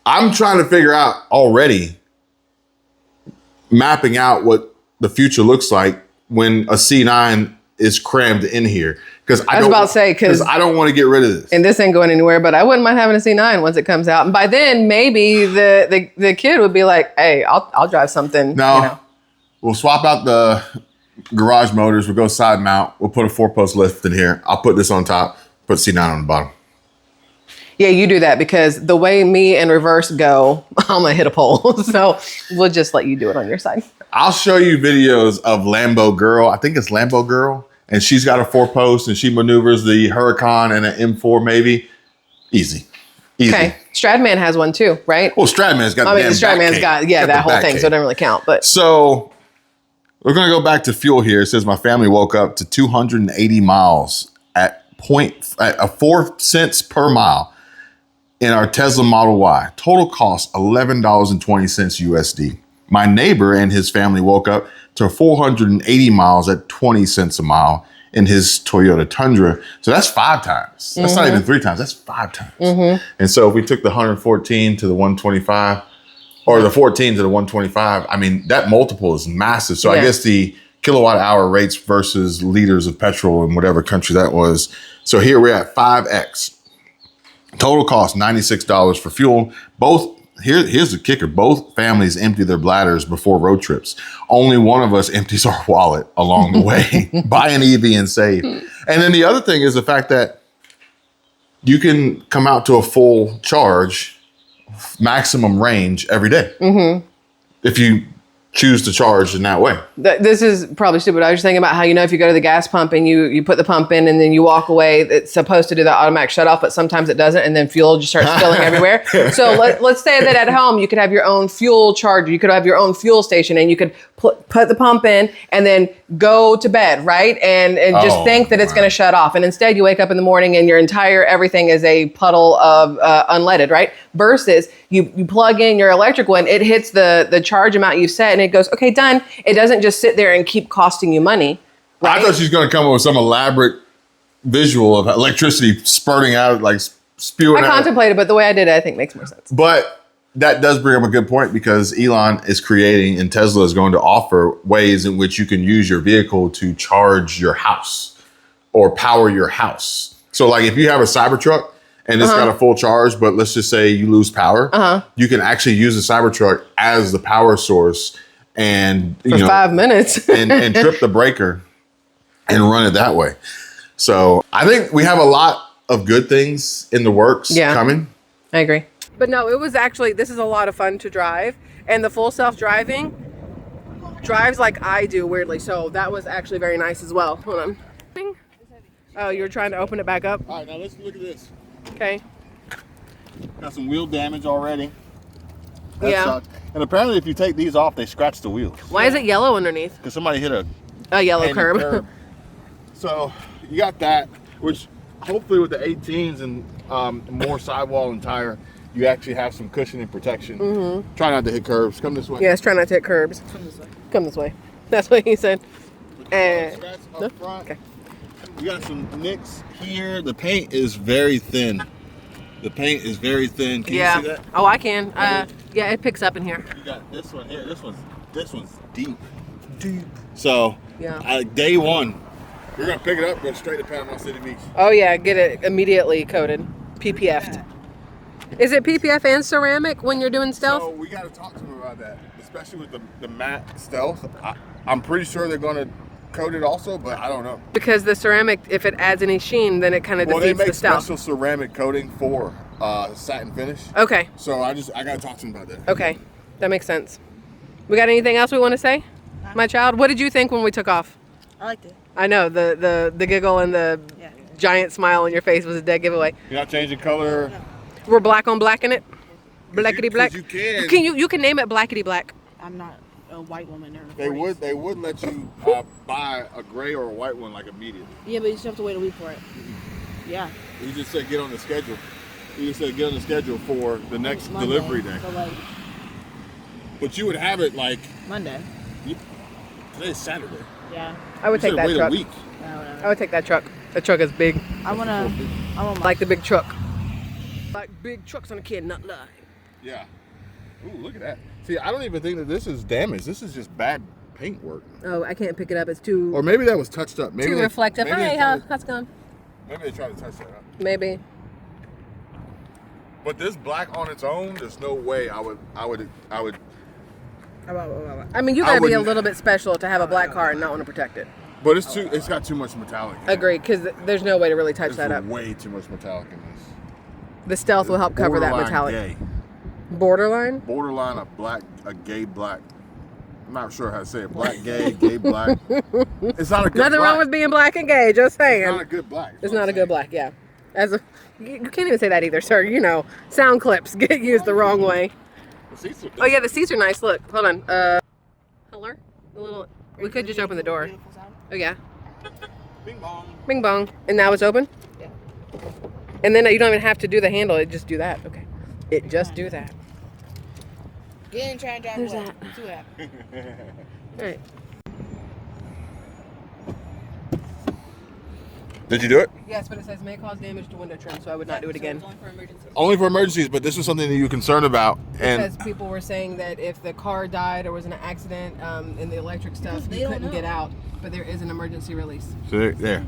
I'm trying to figure out already, mapping out what the future looks like when a C9 is crammed in here. Because I don't want to get rid of this. And this ain't going anywhere, but I wouldn't mind having a C9 once it comes out. And by then, maybe the kid would be like, hey, I'll drive something. No, we'll swap out the garage motors. We'll go side mount. We'll put a 4-post lift in here. I'll put this on top, put C9 on the bottom. Yeah, you do that because the way me and reverse go, I'm gonna hit a pole. So we'll just let you do it on your side. I'll show you videos of Lambo Girl. I think it's Lambo Girl. And she's got a 4-post and she maneuvers the Huracan and an M4 maybe. Easy. Okay. Stradman has one too, right? Well, Stradman's got Stradman's got that whole thing, so it doesn't really count. But so we're gonna go back to fuel here. It says my family woke up to 280 miles at 4 cents per mile in our Tesla Model Y. Total cost $11.20 USD. My neighbor and his family woke up to 480 miles at 20 cents a mile in his Toyota Tundra. So that's 5 times. That's not even 3 times. That's 5 times. And so if we took the 114 to the 125 or the 14 to the 125, I mean, that multiple is massive. So I guess the kilowatt hour rates versus liters of petrol in whatever country that was. So here we're at 5X. Total cost $96 for fuel. Here's the kicker. Both families empty their bladders before road trips. Only one of us empties our wallet along the way. Buy an EV and save. And then the other thing is the fact that you can come out to a full charge, maximum range every day. If you choose to charge in that way. This is probably stupid. I was just thinking about how, if you go to the gas pump and you put the pump in and then you walk away, it's supposed to do the automatic shut off, but sometimes it doesn't, and then fuel just starts spilling everywhere. So let's say that at home you could have your own fuel charger, you could have your own fuel station, and you could put the pump in and then go to bed, right? And just think that it's going to shut off. And instead you wake up in the morning and your entire everything is a puddle of unleaded, right? Versus you plug in your electric one, it hits the charge amount you've set and it goes, okay, done. It doesn't just sit there and keep costing you money. Right? I thought she's going to come up with some elaborate visual of electricity spurting out, like spewing I out. contemplated, but the way I did it, I think makes more sense. But that does bring up a good point, because Elon is creating, and Tesla is going to offer ways in which you can use your vehicle to charge your house or power your house. So like if you have a Cybertruck and it's got a full charge, but let's just say you lose power, you can actually use the Cybertruck as the power source and for 5 minutes and trip the breaker and run it that way. So I think we have a lot of good things in the works coming. I agree. But no, it was actually, this is a lot of fun to drive. And the full self-driving drives like I do, weirdly. So that was actually very nice as well. Hold on. Oh, you were trying to open it back up? All right, now let's look at this. Okay. Got some wheel damage already. That Yeah. sucked. And apparently if you take these off, they scratch the wheels. Why is it yellow underneath? Because somebody hit a yellow painted curb. So you got that, which hopefully with the 18s and more sidewall and tire, you actually have some cushion and protection. Try not to hit curbs. Come this way. Yes, try not to hit curbs. Come this way. Come this way. That's what he said. Scratch up front. Okay. You got some nicks here. The paint is very thin. The paint is very thin. Can you see that? Oh, I can. Yeah, it picks up in here. You got this one here. This one's deep. Deep. So day one, we're gonna pick it up, go straight to Panama City Beach. Oh yeah, get it immediately coated, PPF'd. Is it PPF and ceramic when you're doing stealth? So we got to talk to them about that, especially with the matte stealth. I'm pretty sure they're gonna coat it also, but I don't know. Because the ceramic, if it adds any sheen, then it kind of defeats they make the stealth. special ceramic coating for satin finish. Okay. So I got to talk to them about that. Okay, that makes sense. We got anything else we want to say, my child? What did you think when we took off? I liked it. I know the giggle and the giant smile on your face was a dead giveaway. You're not changing color. No. We're black on black in it. Blackity black. You can. You can name it blackity black. I'm not a white woman. They would let you buy a gray or a white one like immediately. Yeah, but you just have to wait a week for it. Yeah. You just said get on the schedule. You just said get on the schedule for the next Monday, delivery day. So like, but you would have it like Monday. Today's Saturday. Yeah. I would take that wait truck. a week. No. I would take that truck. That truck is big. I want like the big truck. Like big trucks on a kid, not lie. Yeah. Ooh, look at that. See, I don't even think that this is damage. This is just bad paint work. Oh, I can't pick it up. It's too. Or maybe that was touched up. Maybe too reflective. Maybe Hi, how's it going? Maybe they tried to touch that up. Maybe. But this black on its own, there's no way I would. I mean, you gotta be a little bit special to have a black car and not want to protect it. But it's got too much metallic. Agreed, because there's no way to really touch that up. Way too much metallic in this. The stealth will help cover that metallic. Gay. Borderline? Borderline a gay black. I'm not sure how to say it. Black gay, gay black. It's not a good Nothing black. wrong with being black and gay, just saying. It's not a good black. It's not a good black, yeah. You can't even say that either, sir. You know, sound clips get used the wrong way. Oh yeah, the seats are nice. Look, hold on. Color? A little. We could just open the door. Oh yeah. Bing bong. Bing bong. And now it's open? Yeah. And then you don't even have to do the handle. It just do that. Okay. It just do that. get in and try and drive There's away. that. See what happens. All right. Did you do it? Yes, but it says may cause damage to window trim, so I would not do it again. Only for emergencies, but this was something that you were concerned about. Because people were saying that if the car died or was in an accident in the electric stuff, you couldn't get out. But there is an emergency release. So there.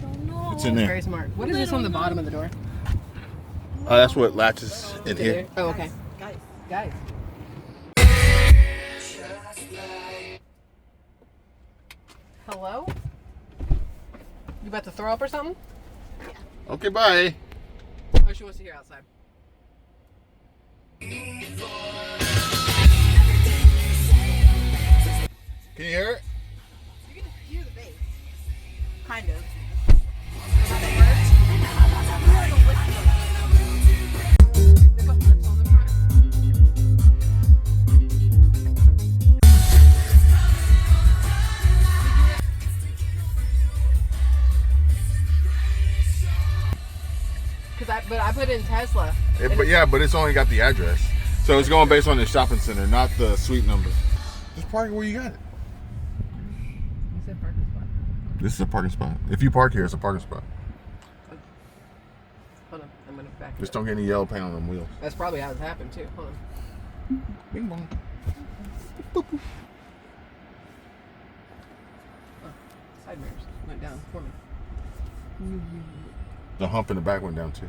It's in there. Very smart. What is this on the bottom of the door? That's what latches in here. Oh, okay. Guys. Hello? You about to throw up or something? Okay, bye. Oh, she wants to hear outside. Can you hear it? You can hear the bass. Kind of. But I put in Tesla. But it's only got the address. So it's going based on the shopping center, not the suite number. Just park it where you got it. You said parking spot. This is a parking spot. If you park here, it's a parking spot. Hold on, I'm gonna back. Just don't get any yellow paint on them wheels. That's probably how it's happened too. Hold on. Bing bong. Oh, side mirrors went down for me. The hump in the back went down too.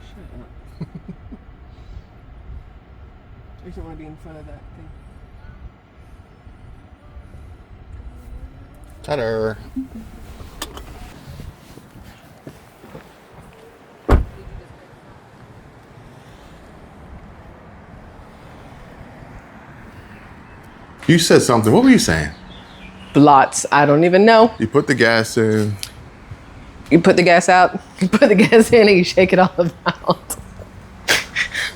Shut up. I just don't want to be in front of that thing. Ta-da. You said something. What were you saying? Lots. I don't even know. You put the gas in. You put the gas out. You put the gas in and you shake it all out.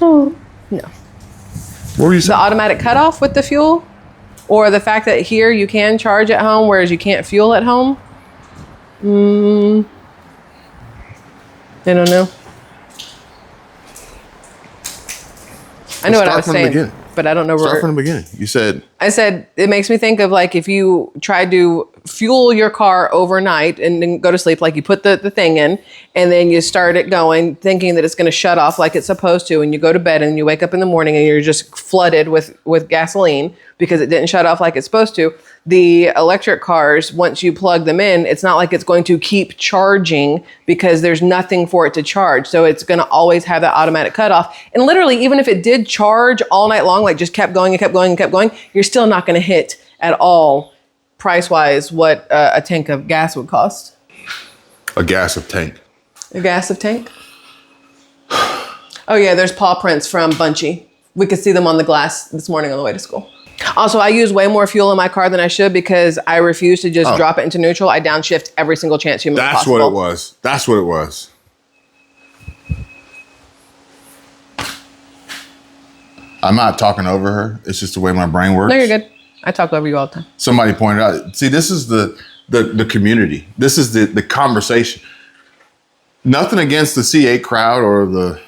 Oh, no. What were you saying? The automatic cutoff with the fuel? Or the fact that here you can charge at home, whereas you can't fuel at home? I don't know. I know what I was saying, but I don't know where. Start from the beginning. You said. I said it makes me think of like if you tried to fuel your car overnight and then go to sleep, like you put the thing in and then you start it going thinking that it's going to shut off like it's supposed to, and you go to bed and you wake up in the morning and you're just flooded with gasoline because it didn't shut off like it's supposed to. The electric cars, once you plug them in, it's not like it's going to keep charging because there's nothing for it to charge. So it's going to always have that automatic cutoff. And literally, even if it did charge all night long, like just kept going and kept going and kept going, you're still not going to hit at all price-wise what a tank of gas would cost. A gas of tank. A gas of tank? Oh yeah, there's paw prints from Bucky. We could see them on the glass this morning on the way to school. Also, I use way more fuel in my car than I should because I refuse to just drop it into neutral. I downshift every single chance humanly possible. That's what it was. That's what it was. I'm not talking over her. It's just the way my brain works. No, you're good. I talk over you all the time. Somebody pointed out, see, this is the community. This is the conversation. Nothing against the C8 crowd or the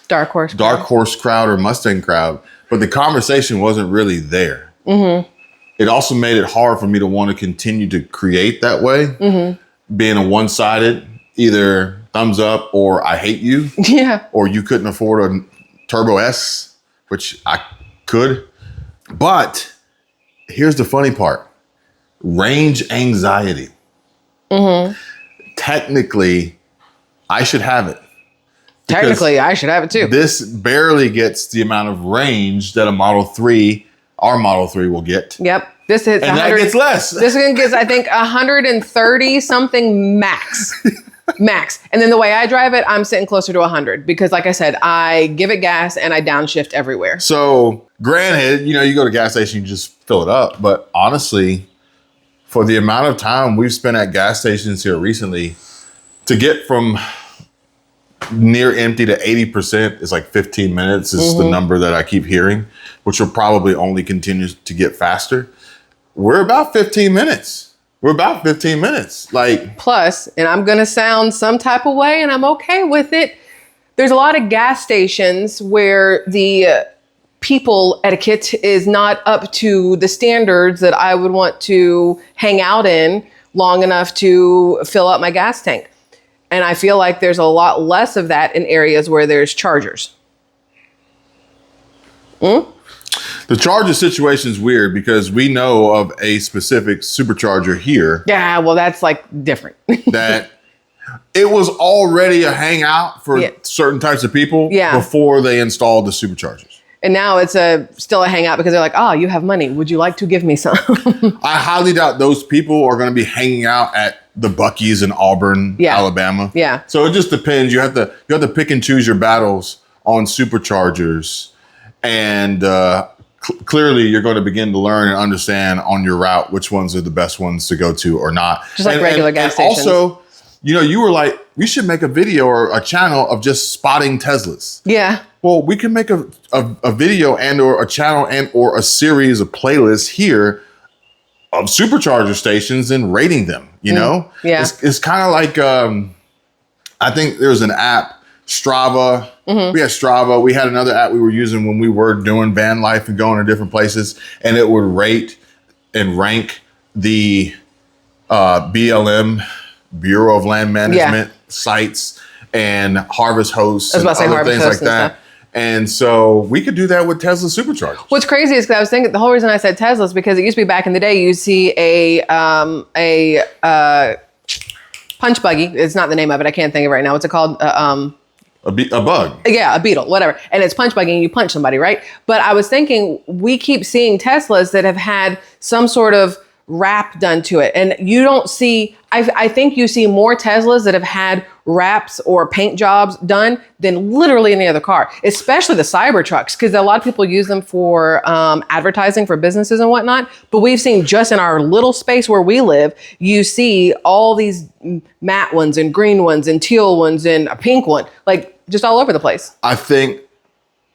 Dark Horse crowd or Mustang crowd, but the conversation wasn't really there. Mm-hmm. It also made it hard for me to want to continue to create that way, being a one-sided, either thumbs up or I hate you. Yeah. Or you couldn't afford a Turbo S, which I could. But here's the funny part. Range anxiety. Technically, I should have it. Technically, I should have it too. This barely gets the amount of range that a Model 3, our Model 3 will get. Yep. This hits and that gets less. This one gets, I think, 130 something max. Max. And then the way I drive it, I'm sitting closer to 100 because like I said, I give it gas and I downshift everywhere. So granted, you go to a gas station, you just fill it up. But honestly, for the amount of time we've spent at gas stations here recently, to get from near empty to 80% is like 15 minutes is the number that I keep hearing, which will probably only continue to get faster. We're about 15 minutes. Like plus, and I'm going to sound some type of way and I'm okay with it. There's a lot of gas stations where the people etiquette is not up to the standards that I would want to hang out in long enough to fill up my gas tank. And I feel like there's a lot less of that in areas where there's chargers. The charger situation is weird because we know of a specific supercharger here. Yeah, well, that's like different. That it was already a hangout for certain types of people before they installed the superchargers. And now it's still a hangout because they're like, oh, you have money. Would you like to give me some? I highly doubt those people are going to be hanging out at the Bucky's in Auburn, Alabama. Yeah. So it just depends. You have to pick and choose your battles on superchargers. And clearly you're going to begin to learn and understand on your route which ones are the best ones to go to or not. Just like regular gas stations. Also, you were like, we should make a video or a channel of just spotting Teslas. Yeah. Well, we can make a video and or a channel and or a series of playlists here of supercharger stations and rating them, you know? Yeah. It's kind of like, I think there's an app, Strava. We had Strava. We had another app we were using when we were doing van life and going to different places, and it would rate and rank the BLM, Bureau of Land Management sites and harvest hosts and other things like that. And so we could do that with Tesla superchargers. What's crazy is because I was thinking the whole reason I said Tesla is because it used to be back in the day you see a punch buggy. It's not the name of it. I can't think of it right now. What's it called? A bug. Yeah, a beetle, whatever. And it's punch buggy and you punch somebody, right? But I was thinking we keep seeing Teslas that have had some sort of wrap done to it. And you don't see, I think you see more Teslas that have had wraps or paint jobs done than literally any other car, especially the Cybertrucks, because a lot of people use them for advertising for businesses and whatnot. But we've seen just in our little space where we live, you see all these matte ones and green ones and teal ones and a pink one, like just all over the place. I think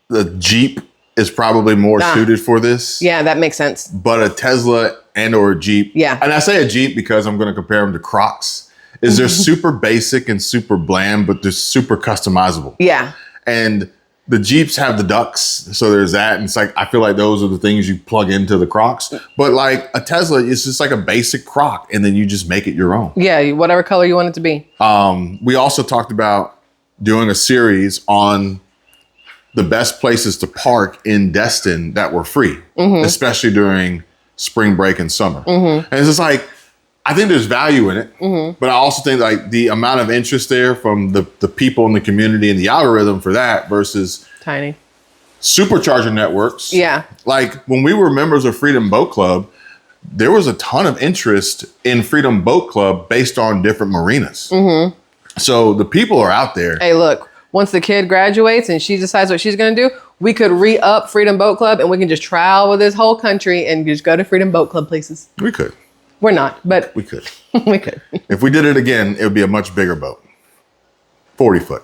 the Jeep is probably more suited for this. Yeah, that makes sense. But a Tesla and or a Jeep. Yeah. And I say a Jeep because I'm going to compare them to Crocs. Is they're super basic and super bland, but they're super customizable. Yeah. And the Jeeps have the ducks. So there's that. And it's like, I feel like those are the things you plug into the Crocs. But like a Tesla, it's just like a basic Croc. And then you just make it your own. Yeah, whatever color you want it to be. We also talked about doing a series on the best places to park in Destin that were free, especially during spring break and summer. And it's just like, I think there's value in it, but I also think like the amount of interest there from the people in the community and the algorithm for that versus tiny supercharger networks. Yeah. Like when we were members of Freedom Boat Club, there was a ton of interest in Freedom Boat Club based on different marinas. So the people are out there. Hey, look, once the kid graduates and she decides what she's going to do, we could re-up Freedom Boat Club and we can just travel this whole country and just go to Freedom Boat Club places. We could. We're not, but we could. We could. If we did it again, it would be a much bigger boat. 40 foot.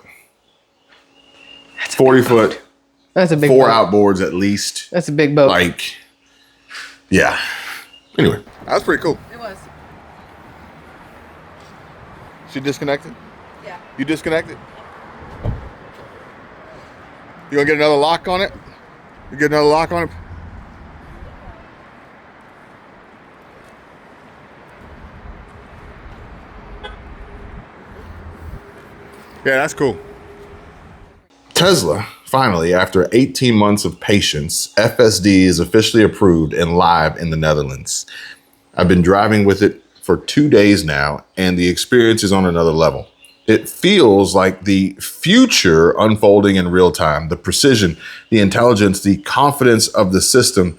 That's 40 foot. That's a big 4 boat. outboards at least. That's a big boat. Like, yeah. Anyway, that was pretty cool. It was. She disconnected? Yeah. You disconnected? You gonna get another lock on it? You get another lock on it? Yeah, that's cool. Tesla, finally, after 18 months of patience, FSD is officially approved and live in the Netherlands. I've been driving with it for 2 days now, and the experience is on another level. It feels like the future unfolding in real time, the precision, the intelligence, the confidence of the system.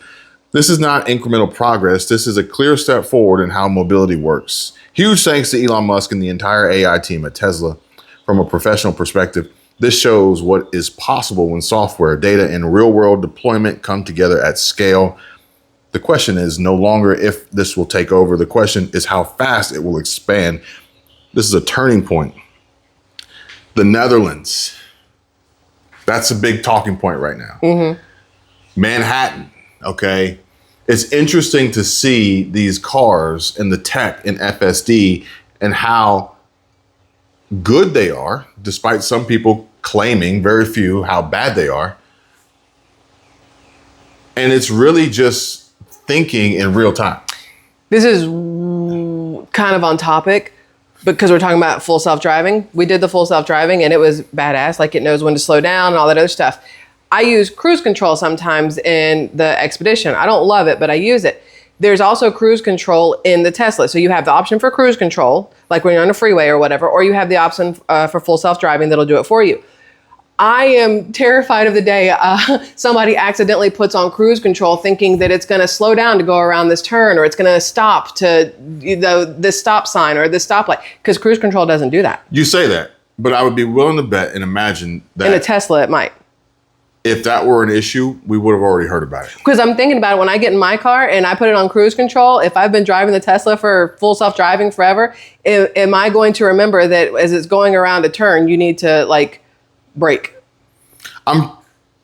This is not incremental progress. This is a clear step forward in how mobility works. Huge thanks to Elon Musk and the entire AI team at Tesla. From a professional perspective, this shows what is possible when software, data, and real-world deployment come together at scale. The question is no longer if this will take over. The question is how fast it will expand. This is a turning point. The Netherlands. That's a big talking point right now. Manhattan, okay? It's interesting to see these cars and the tech in FSD and how good they are, despite some people claiming, very few, how bad they are. And it's really just thinking in real time. This is kind of on topic because we're talking about full self-driving. We did the full self-driving and it was badass. Like it knows when to slow down and all that other stuff. I use cruise control sometimes in the Expedition. I don't love it, but I use it. There's also cruise control in the Tesla. So you have the option for cruise control, like when you're on a freeway or whatever, or you have the option for full self-driving that'll do it for you. I am terrified of the day somebody accidentally puts on cruise control thinking that it's going to slow down to go around this turn, or it's going to stop to this stop sign or this stoplight, because cruise control doesn't do that. You say that, but I would be willing to bet and imagine that In a Tesla, it might. if that were an issue, we would have already heard about it. Because I'm thinking about it, when I get in my car and I put it on cruise control, if I've been driving the Tesla for full self-driving forever, am I going to remember that as it's going around a turn, you need to like brake? I'm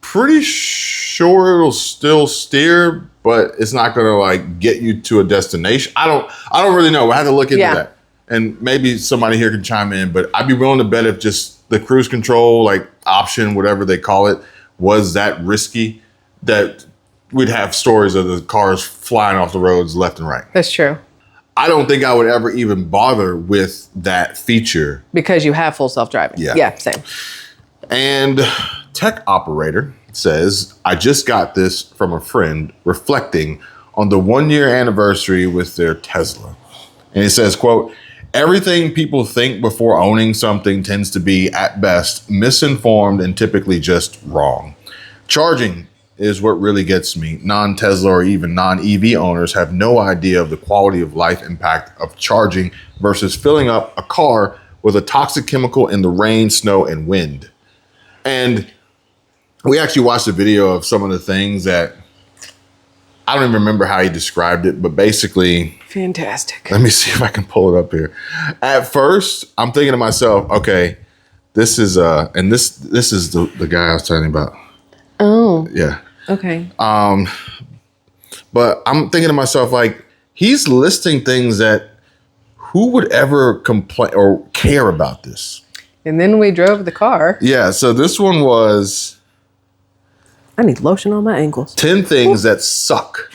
pretty sure it'll still steer, but it's not going to like get you to a destination. I don't really know. I had to look into that. And maybe somebody here can chime in, but I'd be willing to bet if just the cruise control, like option, whatever they call it, was that risky, that we'd have stories of the cars flying off the roads left and right. That's true. I don't think I would ever even bother with that feature. Because you have full self-driving. Yeah, same. And tech operator says, I just got this from a friend reflecting on the 1-year anniversary with their Tesla. And it says, quote, everything people think before owning something tends to be, at best, misinformed and typically just wrong. Charging is what really gets me. Non-Tesla or even non-EV owners have no idea of the quality of life impact of charging versus filling up a car with a toxic chemical in the rain, snow, and wind. And we actually watched a video of some of the things that, I don't even remember how he described it, but basically, fantastic. Let me see if I can pull it up here. At first, I'm thinking to myself, okay, this is and this is the guy I was telling you about. Oh. Yeah. Okay. But I'm thinking to myself, like, he's listing things that who would ever complain or care about this? And then we drove the car. Yeah, so this one was, I need lotion on my ankles. 10 things that suck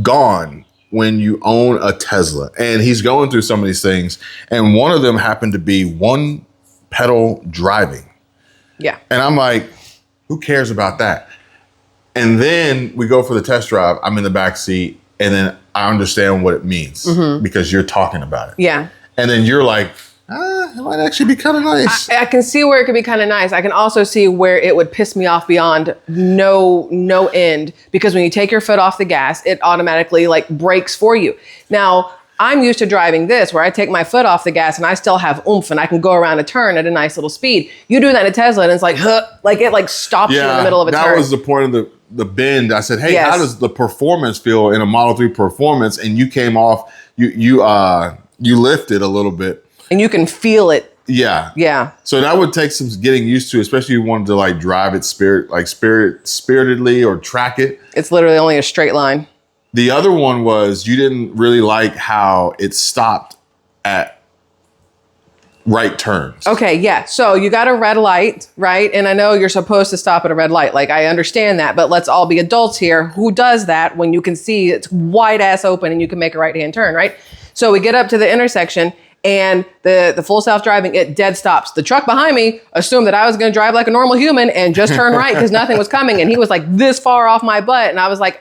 gone when you own a Tesla. And he's going through some of these things. And one of them happened to be one pedal driving. Yeah. And I'm like, who cares about that? And then we go for the test drive. I'm in the back seat. And then I understand what it means because you're talking about it. Yeah. And then you're like, it might actually be kind of nice. I can see where it could be kind of nice. I can also see where it would piss me off beyond no end, because when you take your foot off the gas, it automatically like brakes for you. Now, I'm used to driving this where I take my foot off the gas and I still have oomph and I can go around a turn at a nice little speed. You do that in a Tesla and it's like, like it like stops you in the middle of a turn. That was the point of the bend. I said, hey, how does the performance feel in a Model 3 Performance? And you came off, you lifted a little bit. And you can feel it. Yeah. Yeah. So that would take some getting used to, especially if you wanted to like drive it spiritedly or track it. It's literally only a straight line. The other one was you didn't really like how it stopped at right turns. Okay, yeah. So you got a red light, right? And I know you're supposed to stop at a red light. Like, I understand that, but let's all be adults here. Who does that when you can see it's wide ass open and you can make a right-hand turn, right? So we get up to the intersection and the full self-driving, it dead stops. The truck behind me assumed that I was going to drive like a normal human and just turn right because nothing was coming. And he was like this far off my butt. And I was like,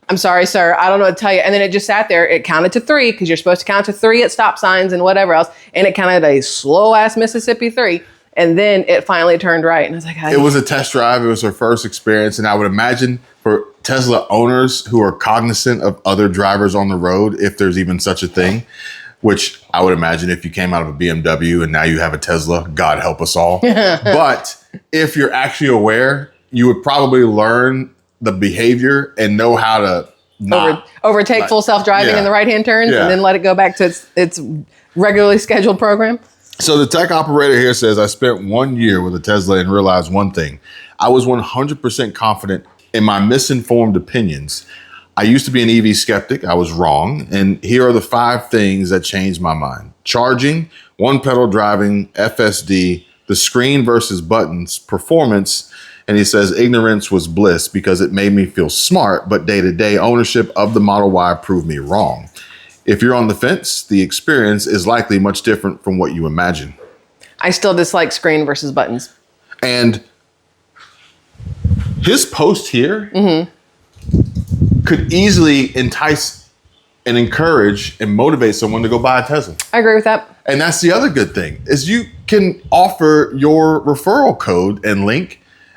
I'm sorry, sir. I don't know what to tell you. And then it just sat there. It counted to 3 because you're supposed to count to 3 at stop signs and whatever else. And it counted a slow ass Mississippi 3. And then it finally turned right. And I was like, it was a test drive. It was her first experience. And I would imagine for Tesla owners who are cognizant of other drivers on the road, if there's even such a thing, which I would imagine if you came out of a BMW and now you have a Tesla, God help us all. But if you're actually aware, you would probably learn the behavior and know how to not overtake full self-driving in the right-hand turns and then let it go back to its regularly scheduled program. So the tech operator here says, I spent 1 year with a Tesla and realized one thing. I was 100% confident in my misinformed opinions. I used to be an EV skeptic. I was wrong. And here are the 5 things that changed my mind. Charging, one pedal driving, FSD, the screen versus buttons, performance. And he says, ignorance was bliss because it made me feel smart, but day-to-day ownership of the Model Y proved me wrong. If you're on the fence, the experience is likely much different from what you imagine. I still dislike screen versus buttons. And his post here could easily entice and encourage and motivate someone to go buy a Tesla. I agree with that. And that's the other good thing is you can offer your referral code and link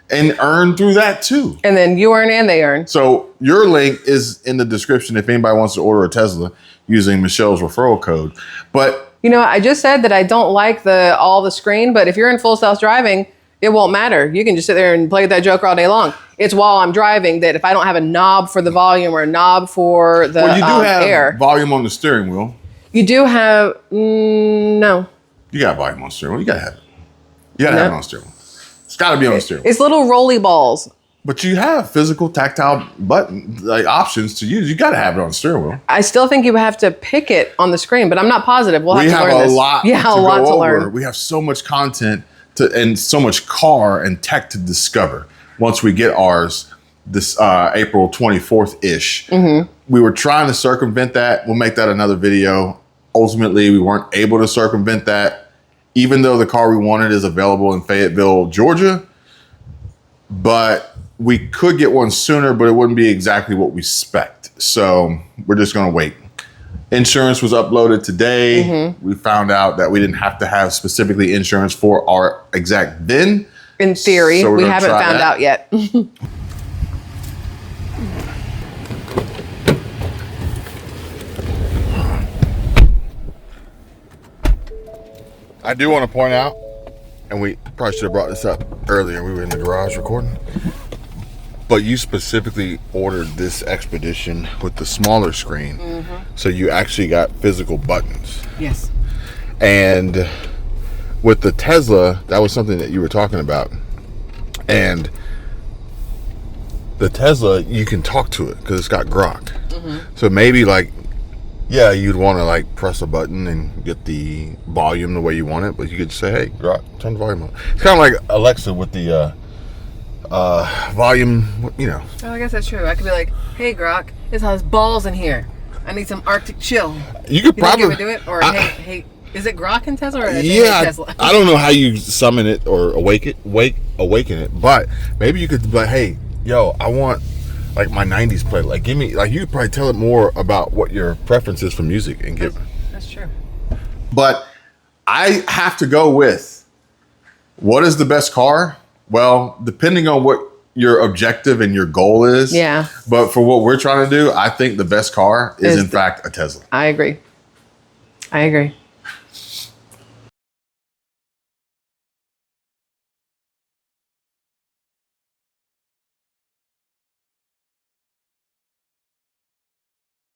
and earn through that too. And then you earn and they earn. So your link is in the description if anybody wants to order a Tesla using Michelle's referral code. But you know, I just said that I don't like all the screen, but if you're in full self-driving, It won't matter. You can just sit there and play that joker all day long. It's while I'm driving that if I don't have a knob for the volume or a knob for the Well, you do have air. volume on the steering wheel. You do have, no. You got volume on the steering wheel. You got to have it. You got to have it on the steering wheel. It's got to be on the steering wheel. It's little rolly balls. But you have physical tactile button options to use. You got to have it on the steering wheel. I still think you have to pick it on the screen, but I'm not positive. We'll have to learn this. We have a lot a lot to learn. We have so much content and so much car and tech to discover once we get ours this April 24th-ish. Mm-hmm. We were trying to circumvent that. We'll make that another video. Ultimately, we weren't able to circumvent that, even though the car we wanted is available in Fayetteville, Georgia. But we could get one sooner, but it wouldn't be exactly what we spec'd. So we're just going to wait. Insurance was uploaded today. Mm-hmm. We found out that we didn't have to have specifically insurance for our exact VIN. In theory, So we're we gonna haven't try found that. out yet. I do want to point out, and we probably should have brought this up earlier. We were in the garage recording. But you specifically ordered this Expedition with the smaller screen. Mm-hmm. So you actually got physical buttons. Yes. And with the Tesla, that was something that you were talking about. And the Tesla, you can talk to it because it's got Grok. Mm-hmm. So maybe like, yeah, you'd want to like press a button and get the volume the way you want it, but you could say, hey, Grok, turn the volume on. It's kind of like Alexa with the volume, you know. Oh, I guess that's true. I could be like, hey, Grok, this has balls in here. I need some Arctic chill. You could probably think it would do it? Or hey, is it Grok in Tesla or is it yeah, Tesla? I don't know how you summon it or awaken it, but maybe you could be like, hey, yo, I want like my 90s play. Like give me, like you could probably tell it more about what your preference is for music and give. That's true. But I have to go with what is the best car? Well, depending on what your objective and your goal is. Yeah. But for what we're trying to do, I think the best car is in fact a Tesla. I agree.